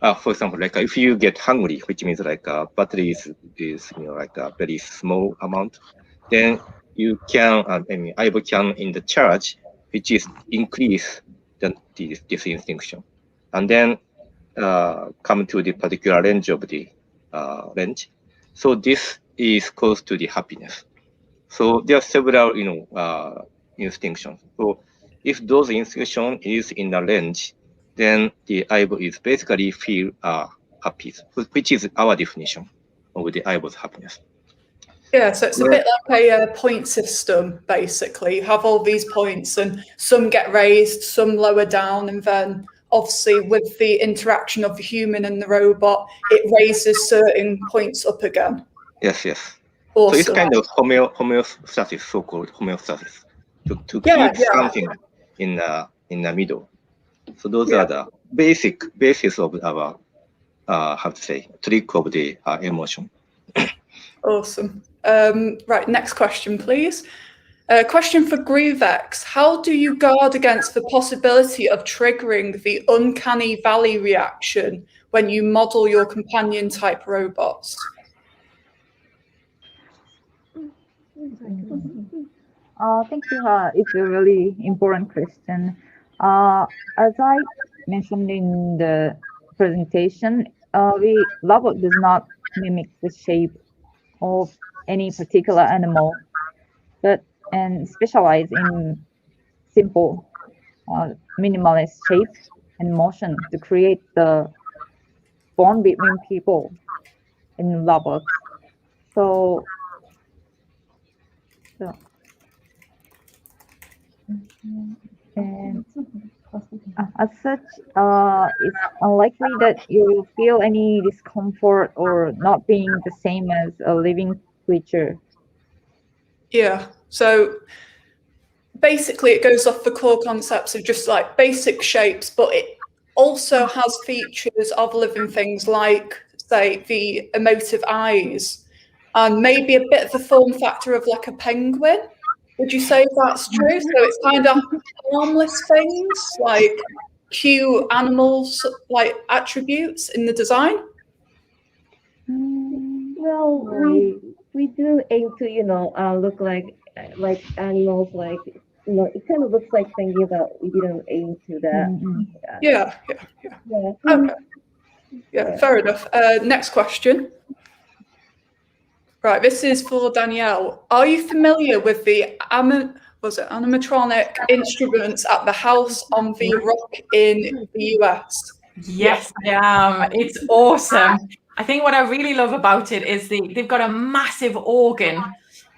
for example, like if you get hungry, which means like battery is like a very small amount, then you can, Aibo can in the charge, which is increase this instinction, and then come to the particular range of the range. So this is close to the happiness. So there are several, instinctions. So if those instinctions is in the range, then the Aibo is basically feel happy, which is our definition of the Aibo's happiness. Yeah, so it's a bit like a point system, basically. You have all these points and some get raised, some lower down, and then obviously with the interaction of the human and the robot, it raises certain points up again. Yes, yes. Awesome. So it's kind of homeostasis, so-called homeostasis, to keep something in the middle. So those are the basis of our, how to say, trick of the emotion. Awesome. Right, next question, please. Question for Groovex. How do you guard against the possibility of triggering the uncanny valley reaction when you model your companion type robots? Thank you. It's a really important question. As I mentioned in the presentation, Lovot does not mimic the shape of any particular animal, and specialize in simple, minimalist shape and motion to create the bond between people in Lovot. So and as such, it's unlikely that you will feel any discomfort or not being the same as a living creature. Yeah, so basically it goes off the core concepts of just like basic shapes, but it also has features of living things like, say, the emotive eyes, and maybe a bit of the form factor of like a penguin. Would you say that's true? So it's kind of harmless things, like cute animals, like attributes in the design? Well, we do aim to, look like animals, like, it kind of looks like thinking that we didn't aim to that. Yeah. Okay. Yeah, fair enough. Next question. Right, this is for Danielle. Are you familiar with the animatronic instruments at the House on the Rock in the US? Yes, I am. It's awesome. I think what I really love about it is they've got a massive organ,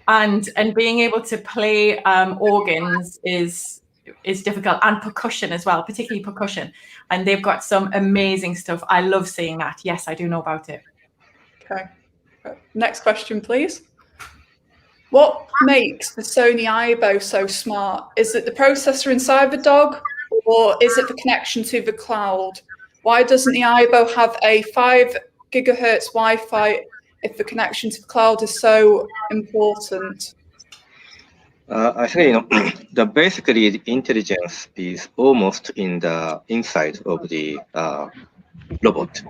and being able to play organs is difficult, and percussion as well, particularly percussion. And they've got some amazing stuff. I love seeing that. Yes, I do know about it. Okay. Next question, please. What makes the Sony Aibo so smart? Is it the processor inside the dog, or is it the connection to the cloud? Why doesn't the Aibo have a 5 gigahertz Wi-Fi if the connection to the cloud is so important? I think basically the intelligence is almost in the inside of the robot,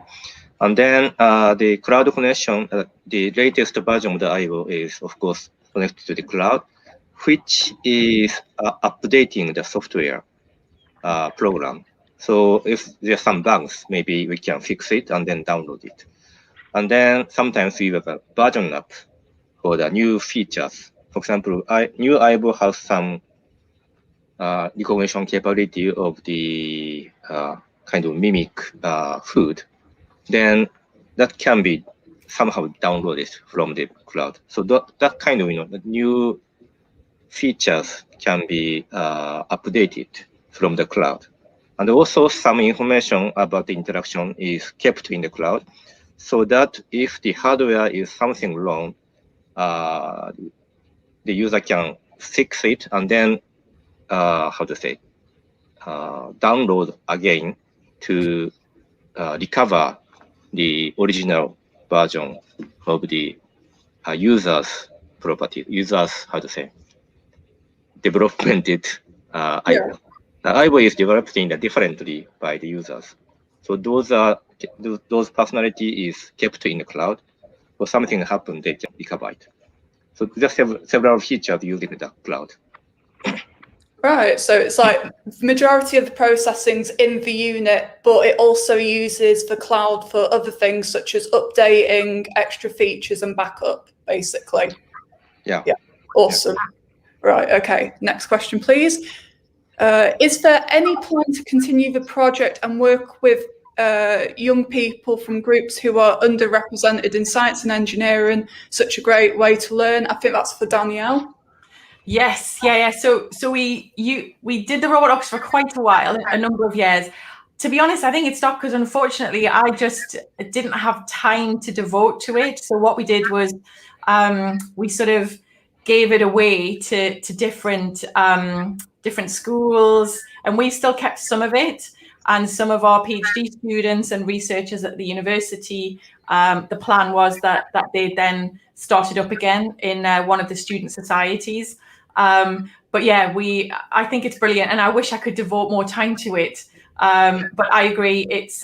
and then the cloud connection. The latest version of the Aibo is, of course, connected to the cloud, which is updating the software program. So if there's some bugs, maybe we can fix it and then download it. And then sometimes we have a version up for the new features. For example, new Aibo has some recognition capability of the kind of mimic food. Then that can be somehow downloaded from the cloud. So that kind of the new features can be updated from the cloud. And also some information about the interaction is kept in the cloud, so that if the hardware is something wrong, the user can fix it and then download again to recover the original version of the user's property, developmented Aibo. The Aibo is developed differently by the users. So those personality is kept in the cloud. Or something happened, they can recover it. So there's several features using the cloud. Right, so it's like the majority of the processing's in the unit, but it also uses the cloud for other things such as updating, extra features and backup, basically. Yeah. Awesome. Yeah. Right, okay. Next question, please. Is there any plan to continue the project and work with young people from groups who are underrepresented in science and engineering? Such a great way to learn. I think that's for Danielle. Yes, yeah. So we did the robotics for quite a while, a number of years. To be honest, I think it stopped because unfortunately I just didn't have time to devote to it. So what we did was we sort of gave it away to different schools, and we still kept some of it. And some of our PhD students and researchers at the university, the plan was that they then started up again in one of the student societies. But yeah, I think it's brilliant, and I wish I could devote more time to it. But I agree, it's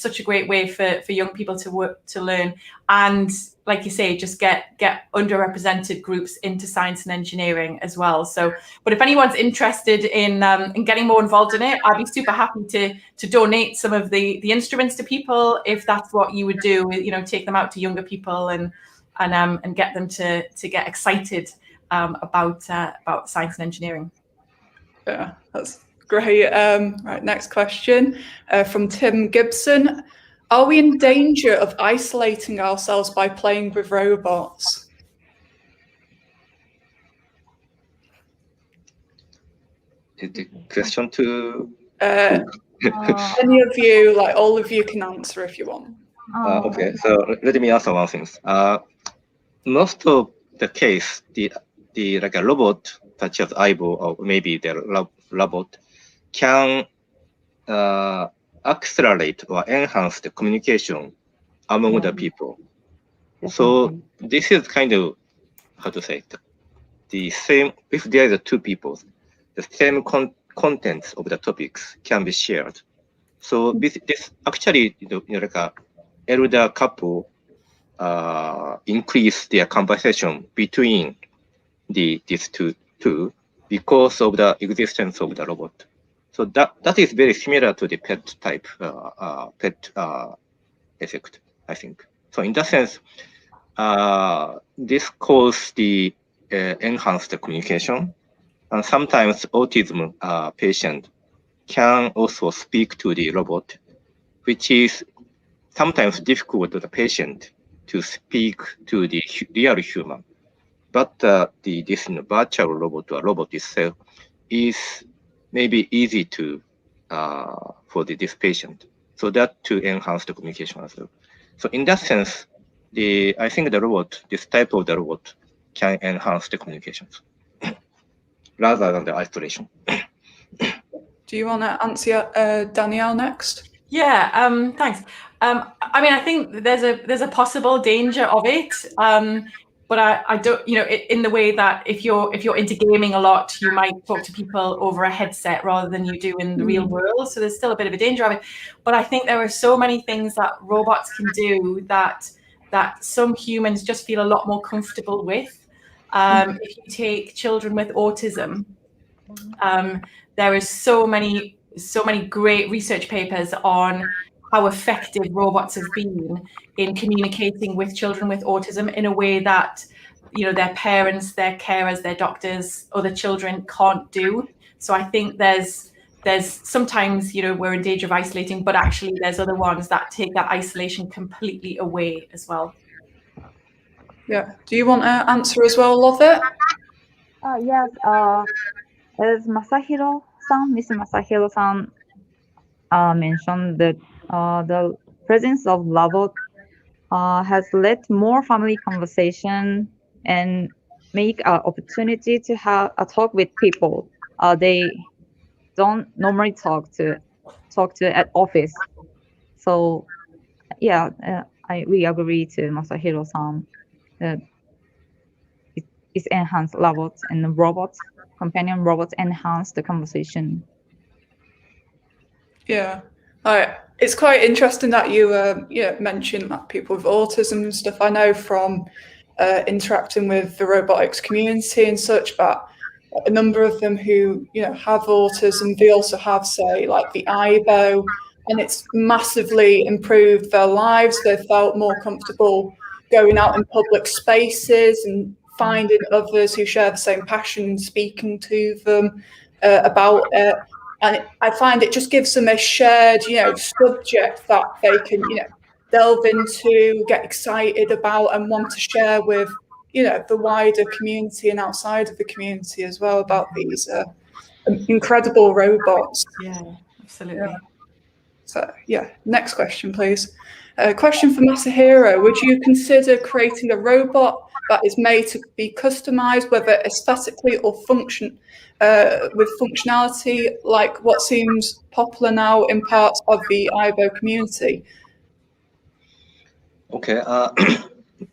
such a great way for young people to learn, and like you say, just get underrepresented groups into science and engineering as well. So, but if anyone's interested in getting more involved in it, I'd be super happy to donate some of the instruments to people if that's what you would do. Take them out to younger people and get them to get excited about science and engineering. Yeah, that's great. Right, next question from Tim Gibson. Are we in danger of isolating ourselves by playing with robots? The question to any of you, like all of you can answer if you want. Okay, so let me answer one thing. Most of the case, like a robot such as Aibo or maybe the robot can accelerate or enhance the communication among the people. So this is kind of the same. If there are two people, the same contents of the topics can be shared. So this actually, like a elder couple increase their conversation between these two because of the existence of the robot. So that is very similar to the pet type effect, I think. So in that sense, this causes the enhanced communication, and sometimes autism patient can also speak to the robot, which is sometimes difficult to the patient to speak to the real human. But this virtual robot or robot itself is maybe easy to for this patient, so that to enhance the communication as well. So in that sense, I think the robot, this type of the robot, can enhance the communications rather than the isolation. Do you want to answer Danielle next? Yeah, thanks. I mean, I think there's a possible danger of it, but I don't, you know, in the way that if you're into gaming a lot, you might talk to people over a headset rather than you do in the real world. So there's still a bit of a danger of it. But I think there are so many things that robots can do that some humans just feel a lot more comfortable with. If you take children with autism, there is so many great research papers on how effective robots have been in communicating with children with autism in a way that, you know, their parents, their carers, their doctors, other children can't do. So I think there's sometimes, you know, we're in danger of isolating, but actually there's other ones that take that isolation completely away as well. Yeah. Do you want to answer as well, Lovot? Yes. As Masahiro-san, Mr. Masahiro-san mentioned that the presence of Lovot has led to more family conversation and make an opportunity to have a talk with people they don't normally talk to at office. So yeah, we agree to Masahiro-san that it's enhanced Lovot and the robots, companion robots enhance the conversation. Yeah. It's quite interesting that you mentioned that people with autism and stuff. I know from interacting with the robotics community and such, but a number of them who, you know, have autism, they also have, say, like the Aibo, and it's massively improved their lives. They've felt more comfortable going out in public spaces and finding others who share the same passion and speaking to them about it. And I find it just gives them a shared, you know, subject that they can, you know, delve into, get excited about, and want to share with, you know, the wider community and outside of the community as well about these incredible robots. Yeah, absolutely. Yeah. So yeah, next question, please. Question for Masahiro: would you consider creating a robot that is made to be customized, whether aesthetically or with functionality, like what seems popular now in parts of the Aibo community? Okay,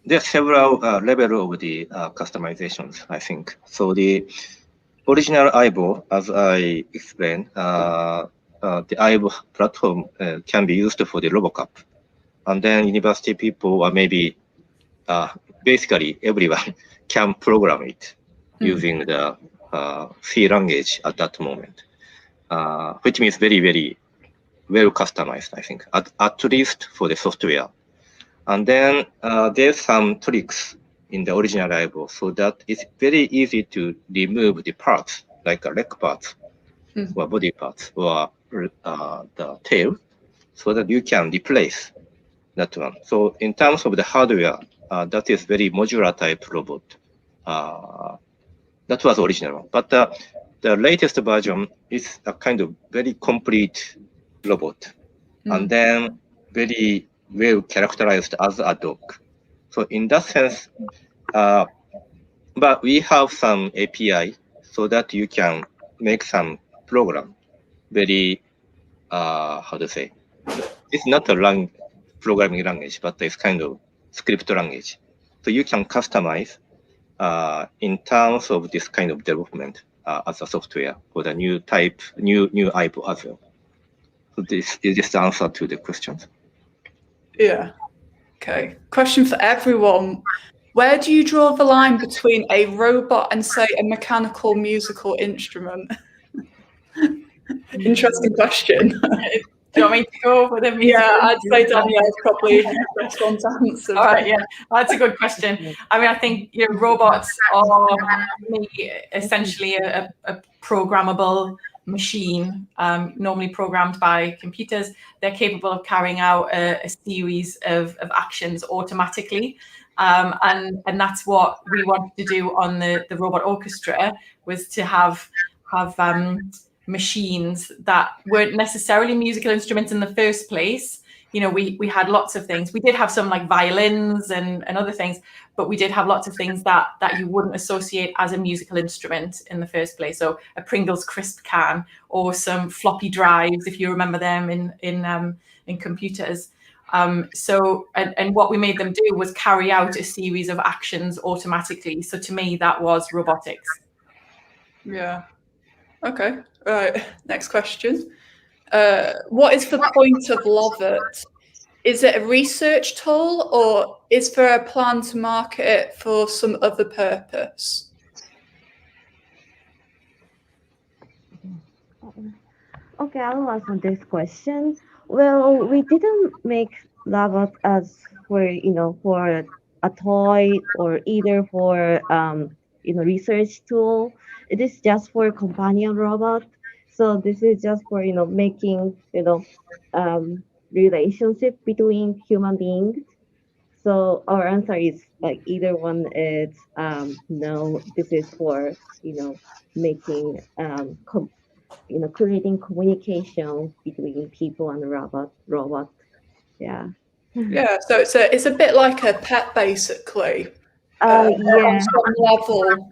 there are several levels of the customizations, I think. So the original Aibo, as I explained, the Aibo platform can be used for the RoboCup. And then university people, or maybe basically everyone can program it using the C language at that moment, which means very, very well customized, I think, at least for the software. And then there's some tricks in the original Aibo so that it's very easy to remove the parts, like leg parts or body parts or the tail, so that you can replace that one. So in terms of the hardware, that is very modular type robot. That was original, but the latest version is a kind of very complete robot, and then very well characterized as a dog. So in that sense, but we have some API so that you can make some program. Very how to say? It's not a programming language, but it's kind of script language. So you can customize in terms of this kind of development as a software for the new type, new Aibo as well. So this is just the answer to the questions. Yeah. Okay. Question for everyone. Where do you draw the line between a robot and, say, a mechanical musical instrument? Interesting question. Do you want me to go for the music? Yeah, I'd say Danielle's probably the best one to answer. All right, yeah, that's a good question. I mean, I think, you know, robots are essentially a programmable machine, normally programmed by computers. They're capable of carrying out a series of actions automatically. And that's what we wanted to do on the robot orchestra, was to have machines that weren't necessarily musical instruments in the first place. You know, we had lots of things. We did have some like violins and other things, but we did have lots of things that you wouldn't associate as a musical instrument in the first place. So a Pringles crisp can, or some floppy drives, if you remember them in computers. So what we made them do was carry out a series of actions automatically. So to me, that was robotics. Yeah. Okay. Right. Next question. What is the point of Lovot? Is it a research tool, or is there a plan to market it for some other purpose? Okay, I'll answer this question. Well, we didn't make Lovot as for for a toy or either for research tool. It is just for companion robot. So this is just for making relationship between human beings. So our answer is like either one is no. This is for making creating communication between people and robot. Yeah. Yeah, so it's a bit like a pet, basically. Yeah. On some level,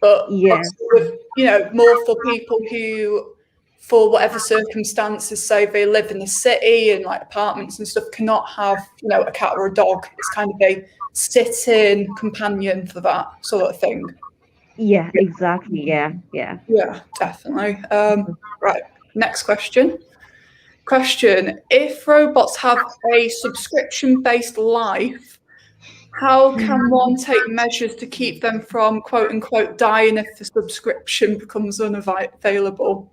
but Yeah. with, more for people who, for whatever circumstances, say they live in the city and like apartments and stuff, cannot have a cat or a dog. It's kind of a sit-in companion for that sort of thing. Yeah, exactly. Yeah. Yeah, definitely. Right, next question. If robots have a subscription-based life, how can one take measures to keep them from, quote unquote, dying if the subscription becomes unavailable?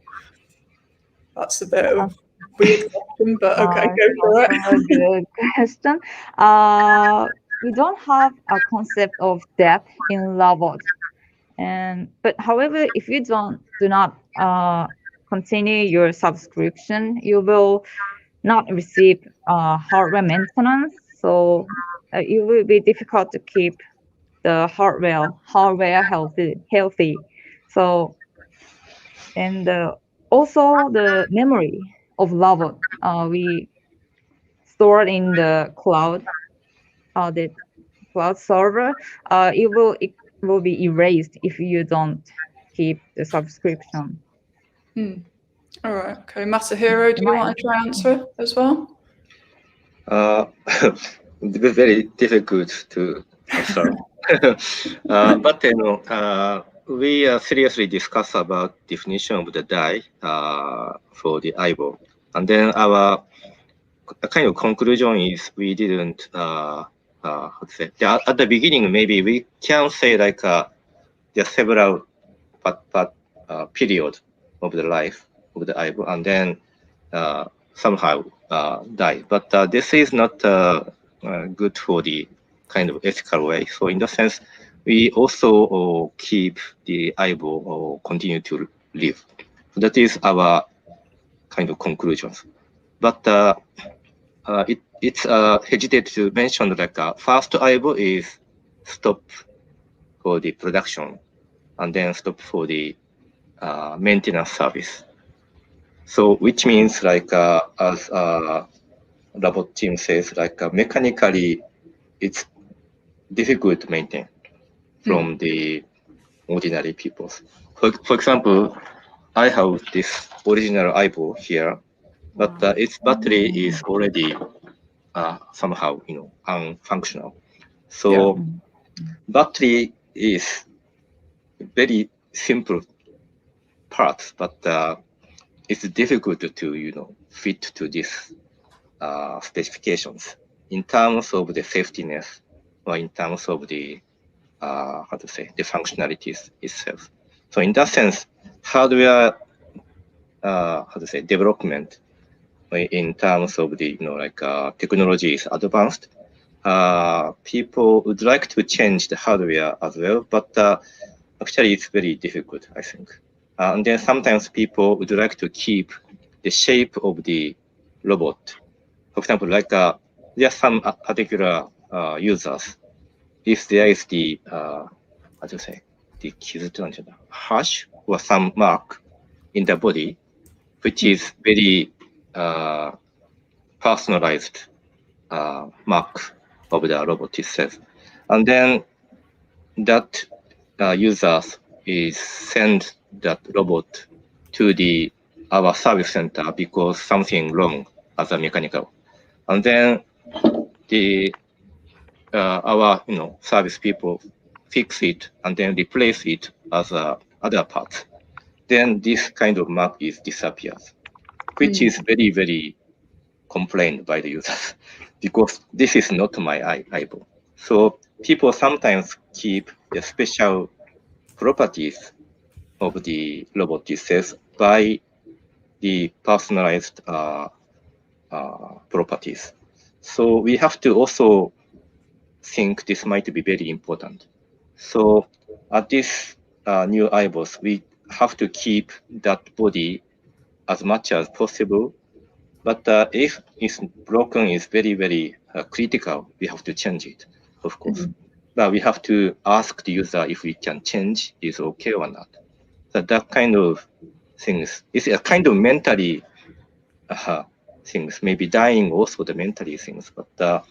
That's a bit of a weird question, but okay, go for it. A good question. We don't have a concept of death in Lovot. But however, if you do not continue your subscription, you will not receive hardware maintenance. So it will be difficult to keep the hardware healthy. So, and also the memory of Lovot, we store in the cloud, the cloud server. It will be erased if you don't keep the subscription. All right. Okay, Masahiro, do you want to try answer as well? Very difficult to answer. But we seriously discuss about definition of the die for the Aibo, and then our kind of conclusion is we didn't. How to say? At the beginning, maybe we can say like there are several period of the life of the Aibo, and then somehow die. But this is not good for the kind of ethical way. So in that sense, we also keep the Aibo or continue to live. So that is our kind of conclusions. But it's hesitate to mention like first Aibo is stop for the production, and then stop for the maintenance service. So which means like as robot team says, like mechanically it's difficult to maintain from the ordinary people. For example, I have this original Aibo here, but its battery is already somehow unfunctional. So battery is very simple parts, but it's difficult to fit to this specifications in terms of the safetyness or in terms of the the functionalities itself. So in that sense, hardware development in terms of the technology is advanced. People would like to change the hardware as well, but actually it's very difficult, I think. And then sometimes people would like to keep the shape of the robot. For example, like there are some particular users. If there is the the hash or some mark in the body, which is very personalized mark of the robot itself. and then that users is send that robot to our service center because something wrong as a mechanical, and then our service people fix it and then replace it as other parts. Then this kind of map is disappears, which is very, very complained by the users because this is not my Aibo. So people sometimes keep the special properties of the robot itself by the personalized properties. So we have to also think this might be very important. So at this new Aibos, we have to keep that body as much as possible. But if it's broken, it's very, very critical. We have to change it, of course. But we have to ask the user if we can change is okay or not. So that kind of things is a kind of mentally things. Maybe dying also the mentally things, but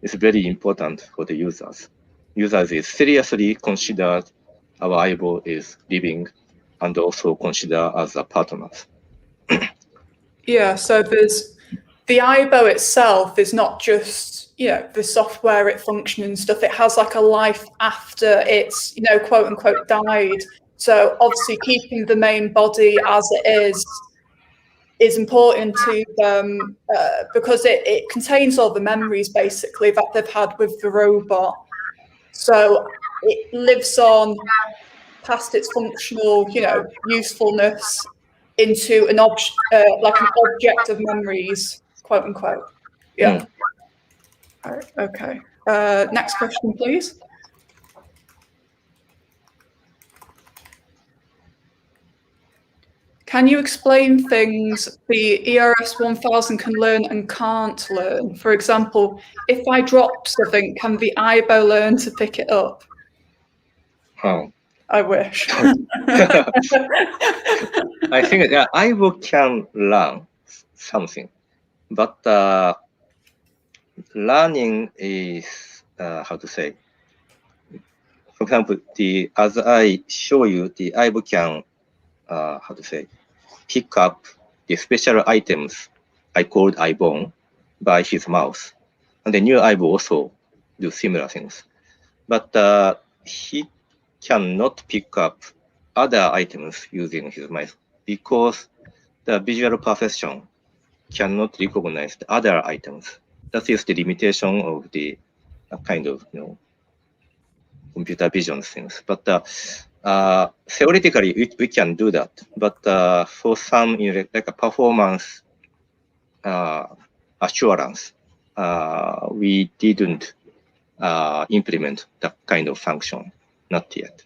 it's very important for the users. Users is seriously considered our Aibo is living and also consider as a partners. Yeah, so there's the Aibo itself is not just, the software, it functions and stuff. It has like a life after it's, quote unquote died. So obviously keeping the main body as it is important to them because it contains all the memories basically that they've had with the robot. So it lives on past its functional, usefulness into an object, like an object of memories, quote unquote. Yeah. All right, okay. Next question, please. Can you explain things the ERS 1000 can learn and can't learn? For example, if I drop something, can the Aibo learn to pick it up? Oh. I wish. I think that Aibo can learn something, but learning is, how to say, for example, as I show you, the Aibo can, how to say, pick up the special items I called Aibon by his mouse. And the new Aibo also do similar things. But he cannot pick up other items using his mouse because the visual perception cannot recognize the other items. That is the limitation of the kind of computer vision things. But theoretically, we can do that. But for some like a performance assurance, we didn't implement that kind of function, not yet.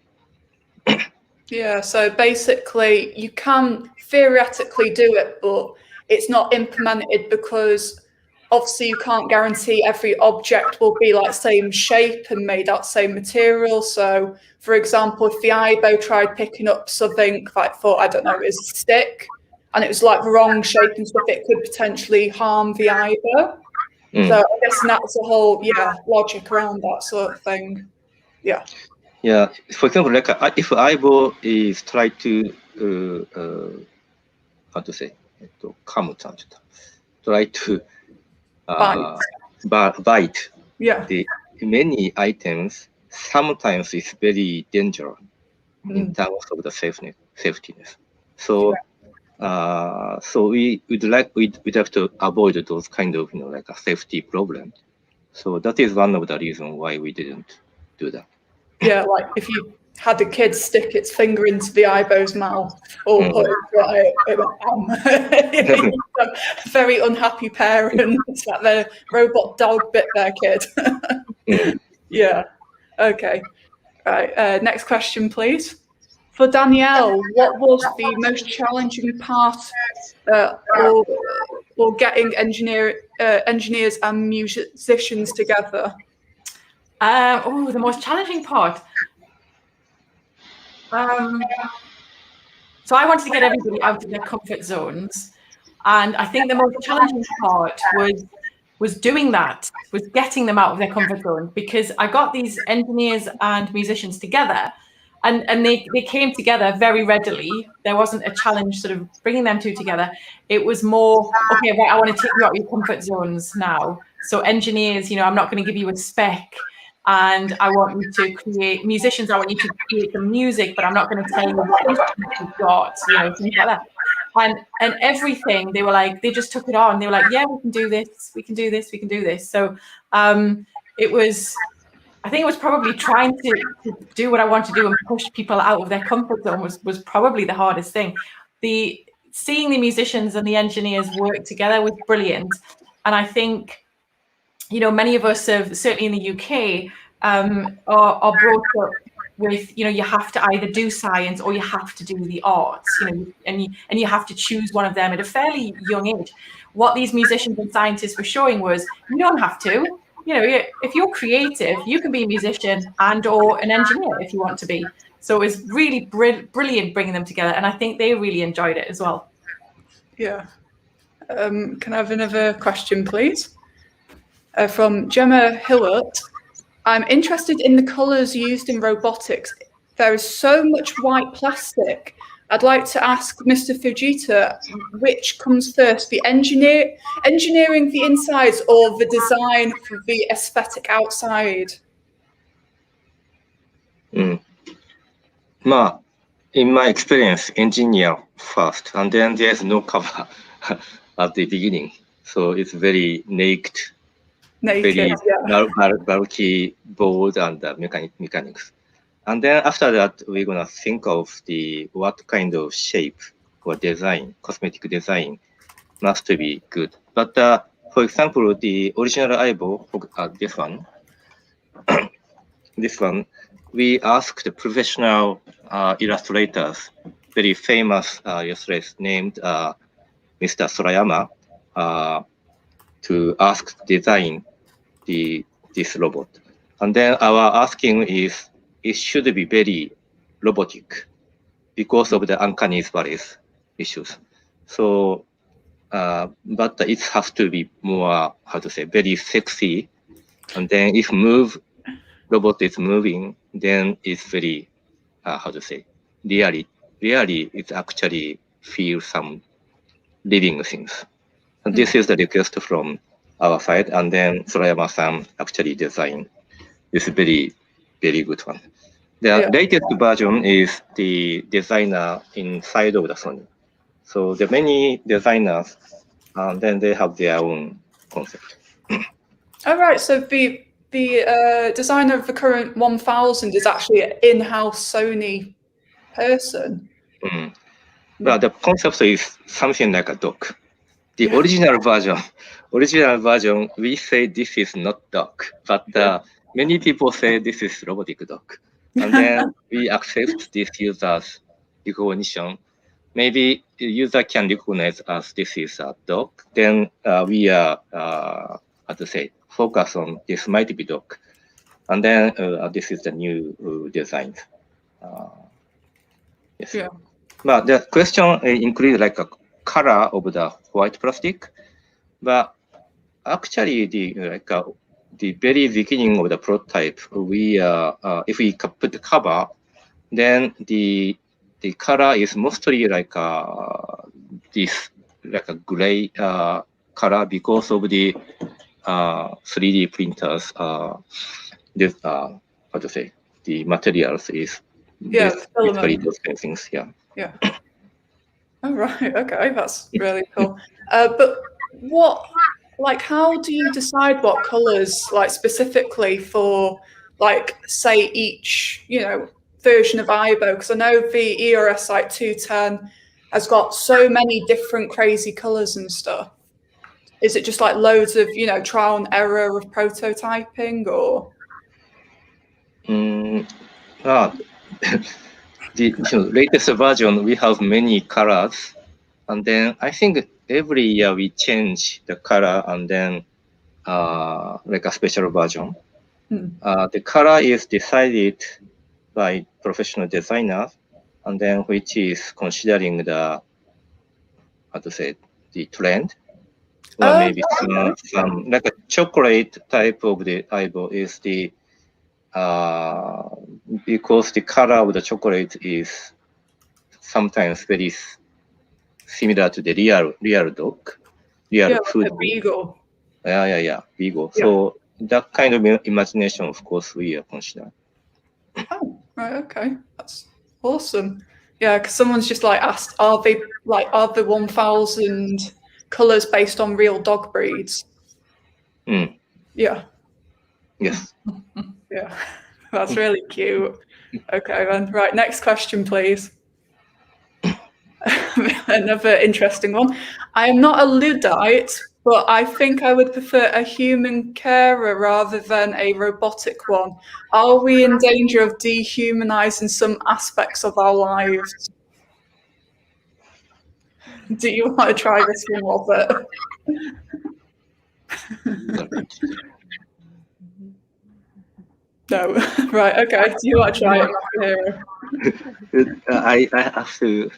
Yeah, so basically you can theoretically do it, but it's not implemented because obviously you can't guarantee every object will be like same shape and made out same material. So for example, if the Aibo tried picking up something like thought, I don't know, it was a stick and it was like the wrong shape and stuff, it could potentially harm the Aibo. So I guess that's a whole, logic around that sort of thing. Yeah. Yeah, for example, like if Aibo is try to, how to say, try to bite the many items, sometimes it's very dangerous in terms of the safetiness. So, so we'd have to avoid those kind of, like a safety problem. So that is one of the reasons why we didn't do that. Yeah, like if you had a kid stick its finger into the Aibo's mouth or put it very unhappy parents that their robot dog bit their kid. Yeah. Okay. Right. Next question, please. For Danielle, what was the most challenging part or getting engineers and musicians together? The most challenging part. So I wanted to get everybody out of their comfort zones. And I think the most challenging part was was doing that, was getting them out of their comfort zone, because I got these engineers and musicians together, and they came together very readily. There wasn't a challenge sort of bringing them two together. It was more, okay, right, I want to take you out of your comfort zones now. So engineers, I'm not going to give you a spec, and I want you to create, musicians, I want you to create the music, but I'm not going to tell you what instruments you've got, things like that. And everything, they were like, they just took it on. They were like, yeah, we can do this, we can do this, we can do this. So it was, I think it was probably trying to do what I want to do and push people out of their comfort zone was probably the hardest thing. Seeing the musicians and the engineers work together was brilliant. And I think, many of us have, certainly in the UK, are brought up with, you have to either do science or you have to do the arts, and you have to choose one of them at a fairly young age. What these musicians and scientists were showing was, you don't have to. If you're creative, you can be a musician and or an engineer if you want to be. So it was really brilliant bringing them together, and I think they really enjoyed it as well. Yeah. Can I have another question, please? From Gemma Hillert. I'm interested in the colours used in robotics. There is so much white plastic. I'd like to ask Mr. Fujita, which comes first, the engineering the insides or the design for the aesthetic outside? In my experience, engineer first, and then there's no cover at the beginning. So it's very naked, very bulky board and mechanics. And then after that, we're gonna think of what kind of shape or design, cosmetic design must be good. But for example, the original Aibo, this one, we asked the professional illustrators, very famous illustrators named Mr. Sorayama, to ask design this robot. And then our asking is, it should be very robotic because of the uncanny valleys issues. So, but it has to be more, very sexy. And then if robot is moving, then it's very, really it actually feels some living things. And this is the request from our side. And then Sorayama-san actually designed this very, very good one. The latest version is the designer inside of the Sony. So the many designers, and then they have their own concept. All right. So the designer of the current 1000 is actually an in-house Sony person. But the concept is something like a dog. The original version, we say this is not dog, but many people say this is robotic dog. And then we accept this user's recognition. Maybe the user can recognize as this is a dog. Then we are, focus on this might be dog. And then this is the new design. Yes. Yeah. But the question includes like a color of the white plastic. But actually, the very beginning of the prototype, we if we put the cover, then the color is mostly like this like a gray color because of the 3D printers. This the materials is basically those kind of things. Yeah. Oh right. Okay, that's really cool. But how do you decide what colors, specifically for, say each, version of Aibo? Because I know the ERS 210 has got so many different crazy colors and stuff. Is it just loads of, trial and error of prototyping, or? The latest version, we have many colors, and then I think every year we change the color, and then like a special version. The color is decided by professional designers, and then which is considering the the trend or maybe some like a chocolate type of the Aibo is the because the color of the chocolate is sometimes very similar to the real dog, real food. Like a beagle. Yeah, beagle. So that kind of imagination, of course, we are considering. Oh, right, okay, that's awesome. Yeah, because someone's just like asked, are the 1,000 colors based on real dog breeds? Yeah. Yes. Yeah, that's really cute. Okay, then. Right, next question, please. Another interesting one. I am not a Luddite, but I think I would prefer a human carer rather than a robotic one. Are we in danger of dehumanizing some aspects of our lives? Do you want to try this one, Robert? No. Right, okay. Do you want to try it? I have to.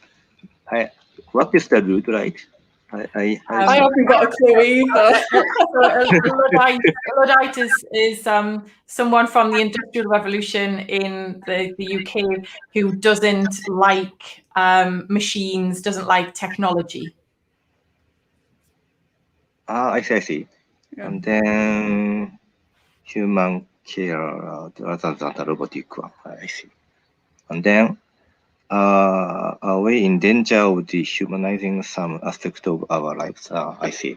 What is the root, right? I haven't got a clue either. Luddite is someone from the Industrial Revolution in the UK who doesn't like machines, doesn't like technology. I see. Yeah. And then human care rather than the robotic one. I see. And then are we in danger of dehumanizing some aspect of our lives? I see.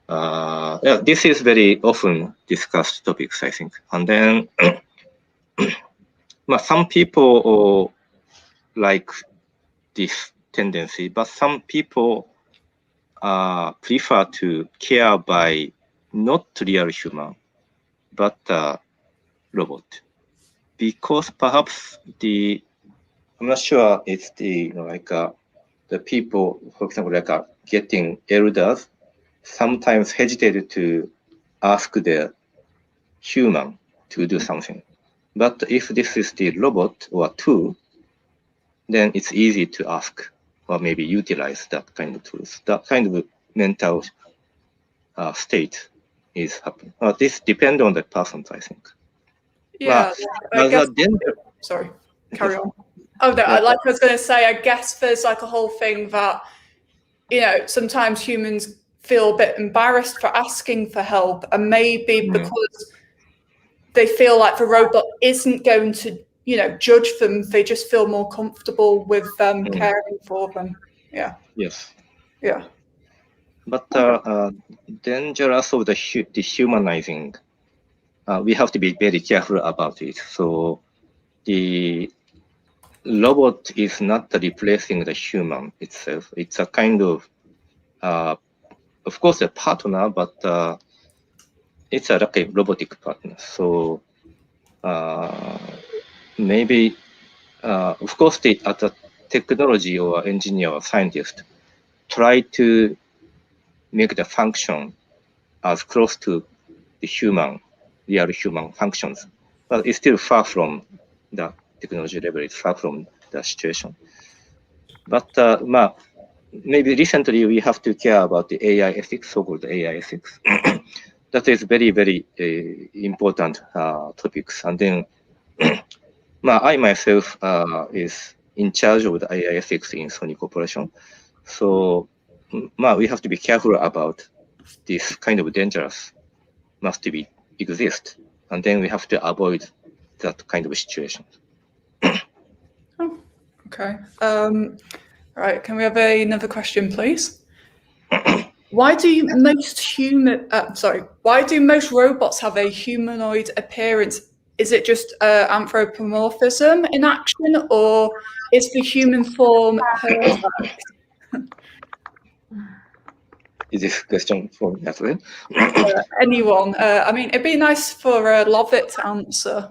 Yeah, this is very often discussed topics, I think. And then some people like this tendency, but some people prefer to care by not real human, but robot. Because perhaps I'm not sure it's the the people, for example, getting elders, sometimes hesitated to ask the human to do something. But if this is the robot or tool, then it's easy to ask or maybe utilize that kind of tools. That kind of mental state is happening. This depends on the person, I think. Yeah, sorry, carry on. Oh no, like I was going to say, I guess there's like a whole thing that, sometimes humans feel a bit embarrassed for asking for help, and maybe because they feel like the robot isn't going to, judge them, they just feel more comfortable with caring for them. Yeah. Yes. Yeah. But dangerous of the dehumanizing, we have to be very careful about it. So the robot is not replacing the human itself. It's a kind of course, a partner, but it's like a robotic partner. So maybe, of course, the technology or engineer or scientist try to make the function as close to the real human functions, but it's still far from the technology level. It's far from the situation. But maybe recently we have to care about the AI ethics, so-called AI ethics. That is very, very important topics. And then I myself is in charge of the AI ethics in Sony Corporation. So we have to be careful about this kind of dangerous must exist. And then we have to avoid that kind of situation. Okay. Right. Can we have another question, please? Why do most robots have a humanoid appearance? Is it just anthropomorphism in action, or is the human form perfect? Is this question for me as well? Anyone? I mean, it'd be nice for Lovett to answer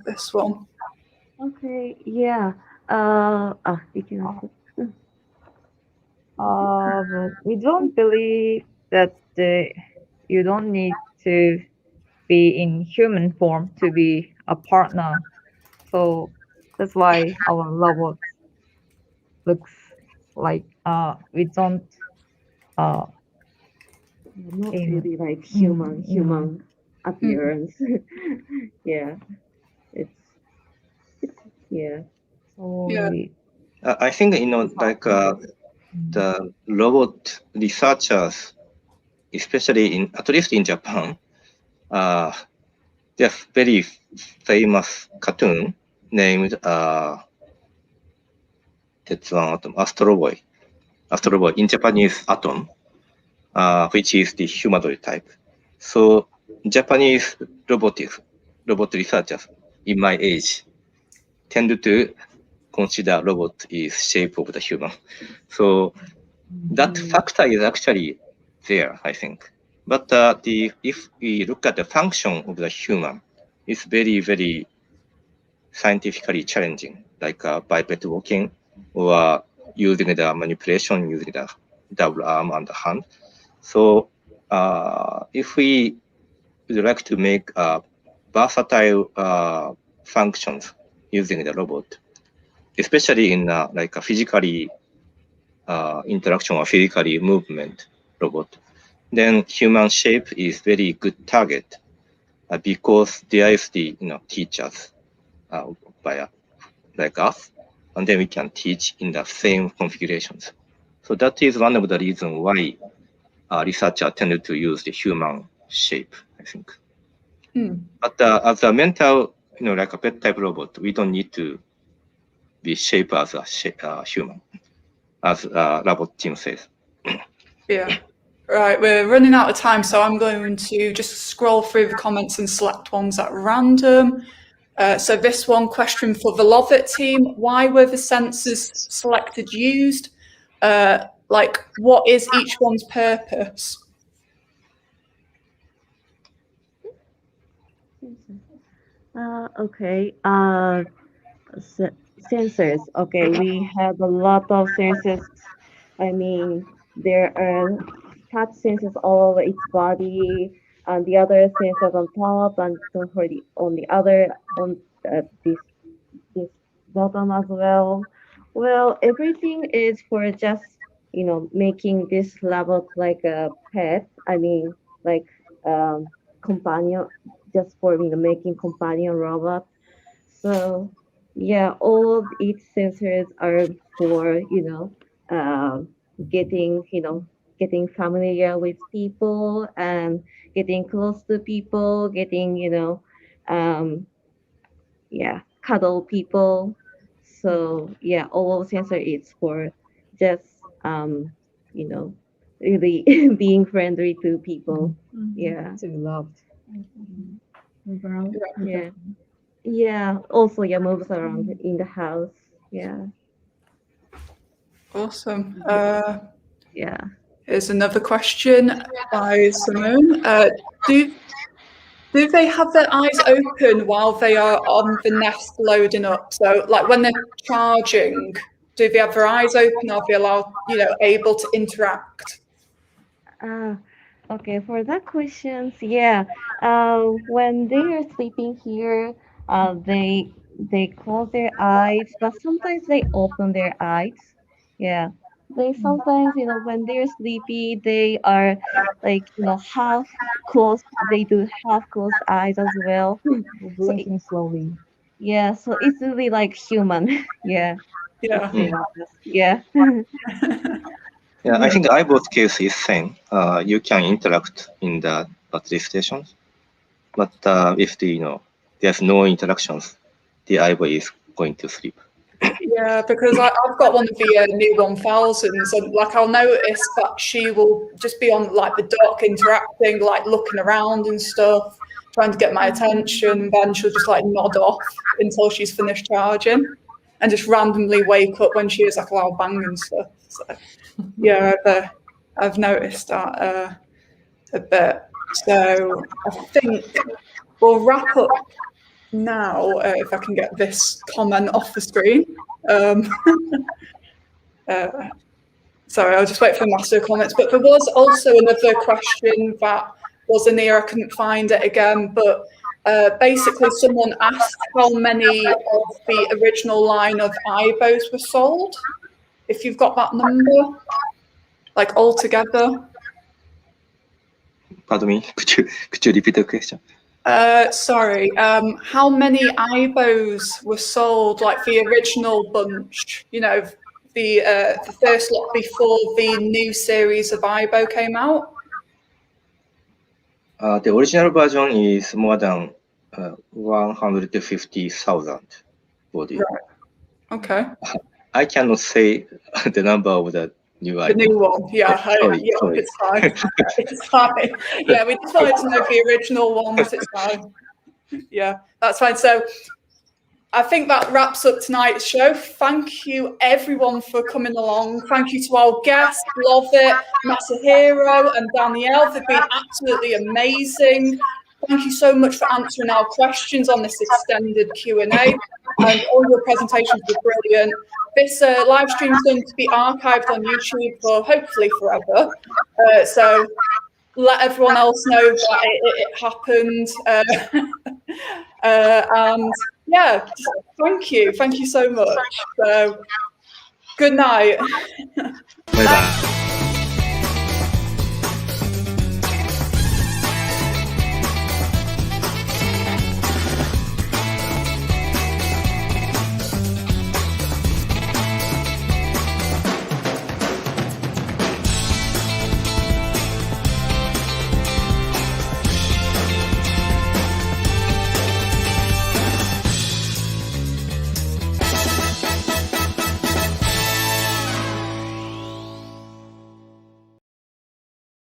this one. Okay, yeah. You can answer. But we don't believe that you don't need to be in human form to be a partner. So that's why our robot looks like we don't not really like human appearance. Yeah, it's yeah. So Yeah. I think like the robot researchers, especially in at least in Japan, there's very famous cartoon named Tetsuan Atom, Astro Boy. Astro Boy in Japanese Atom, which is the humanoid type. So Japanese robot researchers in my age tend to consider robot is shape of the human. So that factor is actually there, I think. But if we look at the function of the human, it's very, very scientifically challenging, like biped walking or using the manipulation using the double arm and the hand. So if we would like to make versatile functions using the robot, especially in like a physically interaction or physically movement robot, then human shape is very good target because there is the teachers by like us, and then we can teach in the same configurations. So that is one of the reasons why researchers tend to use the human shape, I think. But as a mental, like a pet type robot, we don't need to be shaped as a human, as robot team says. Yeah. Right, we're running out of time, so I'm going to just scroll through the comments and select ones at random. So this one question for the Lovot team: why were the sensors selected used? Like, what is each one's purpose? Okay. Sensors. Okay, we have a lot of sensors. I mean, there are touch sensors all over its body, and the other sensors on top, and for the on the other on this bottom as well. Well, everything is for just making this robot like a pet. I mean, like companion, just for making companion robot. So yeah, all of its sensors are for getting getting familiar with people and getting close to people, getting cuddle people. So yeah, all of sensor is for just really being friendly to people. Yeah. To be loved. Move around. Yeah. Yeah. Also, yeah, moves around in the house. Yeah. Awesome. Yeah. Here's another question by Simone. Do they have their eyes open while they are on the Nest loading up? So, like when they're charging, do they have their eyes open? Are they allowed, able to interact? Okay, for that questions, yeah. When they are sleeping here, they close their eyes, but sometimes they open their eyes. Yeah. They sometimes, when they're sleepy, they are like, half closed. They do half closed eyes as well. Blinking slowly. Yeah, so it's really like human. Yeah. Yeah. Yeah. Yeah, I think Aibo's case is same. You can interact in the battery stations, but if there's no interactions, the Aibo is going to sleep. Yeah, because I've got one of the new 1000s, and like I'll notice that she will just be on like the dock interacting, like looking around and stuff, trying to get my attention. Then she'll just like nod off until she's finished charging, and just randomly wake up when she hears like a loud bang and stuff. So yeah, I've noticed that a bit. So I think we'll wrap up now if I can get this comment off the screen. Sorry, I'll just wait for master comments. But there was also another question that was in here. I couldn't find it again, but basically someone asked how many of the original line of Aibos were sold. If you've got that number, like altogether. Pardon me, could you repeat the question? Sorry, how many Aibos were sold, like the original bunch, you know, the first lot before the new series of Aibo came out? The original version is more than 150,000 bodies. Right. Okay. I cannot say the number of the new The Aibo. new one, yeah, Sorry. it's fine. It's fine. Yeah, we just wanted to know the original ones. It's fine. Yeah, that's fine. So I think that wraps up tonight's show. Thank you, everyone, for coming along. Thank you to our guests, Lovot, Masahiro, and Danielle. They've been absolutely amazing. Thank you so much for answering our questions on this extended Q&A. And all your presentations were brilliant. This live stream is going to be archived on YouTube for hopefully forever. So let everyone else know that it happened. And yeah, thank you so much. So good night. Bye bye.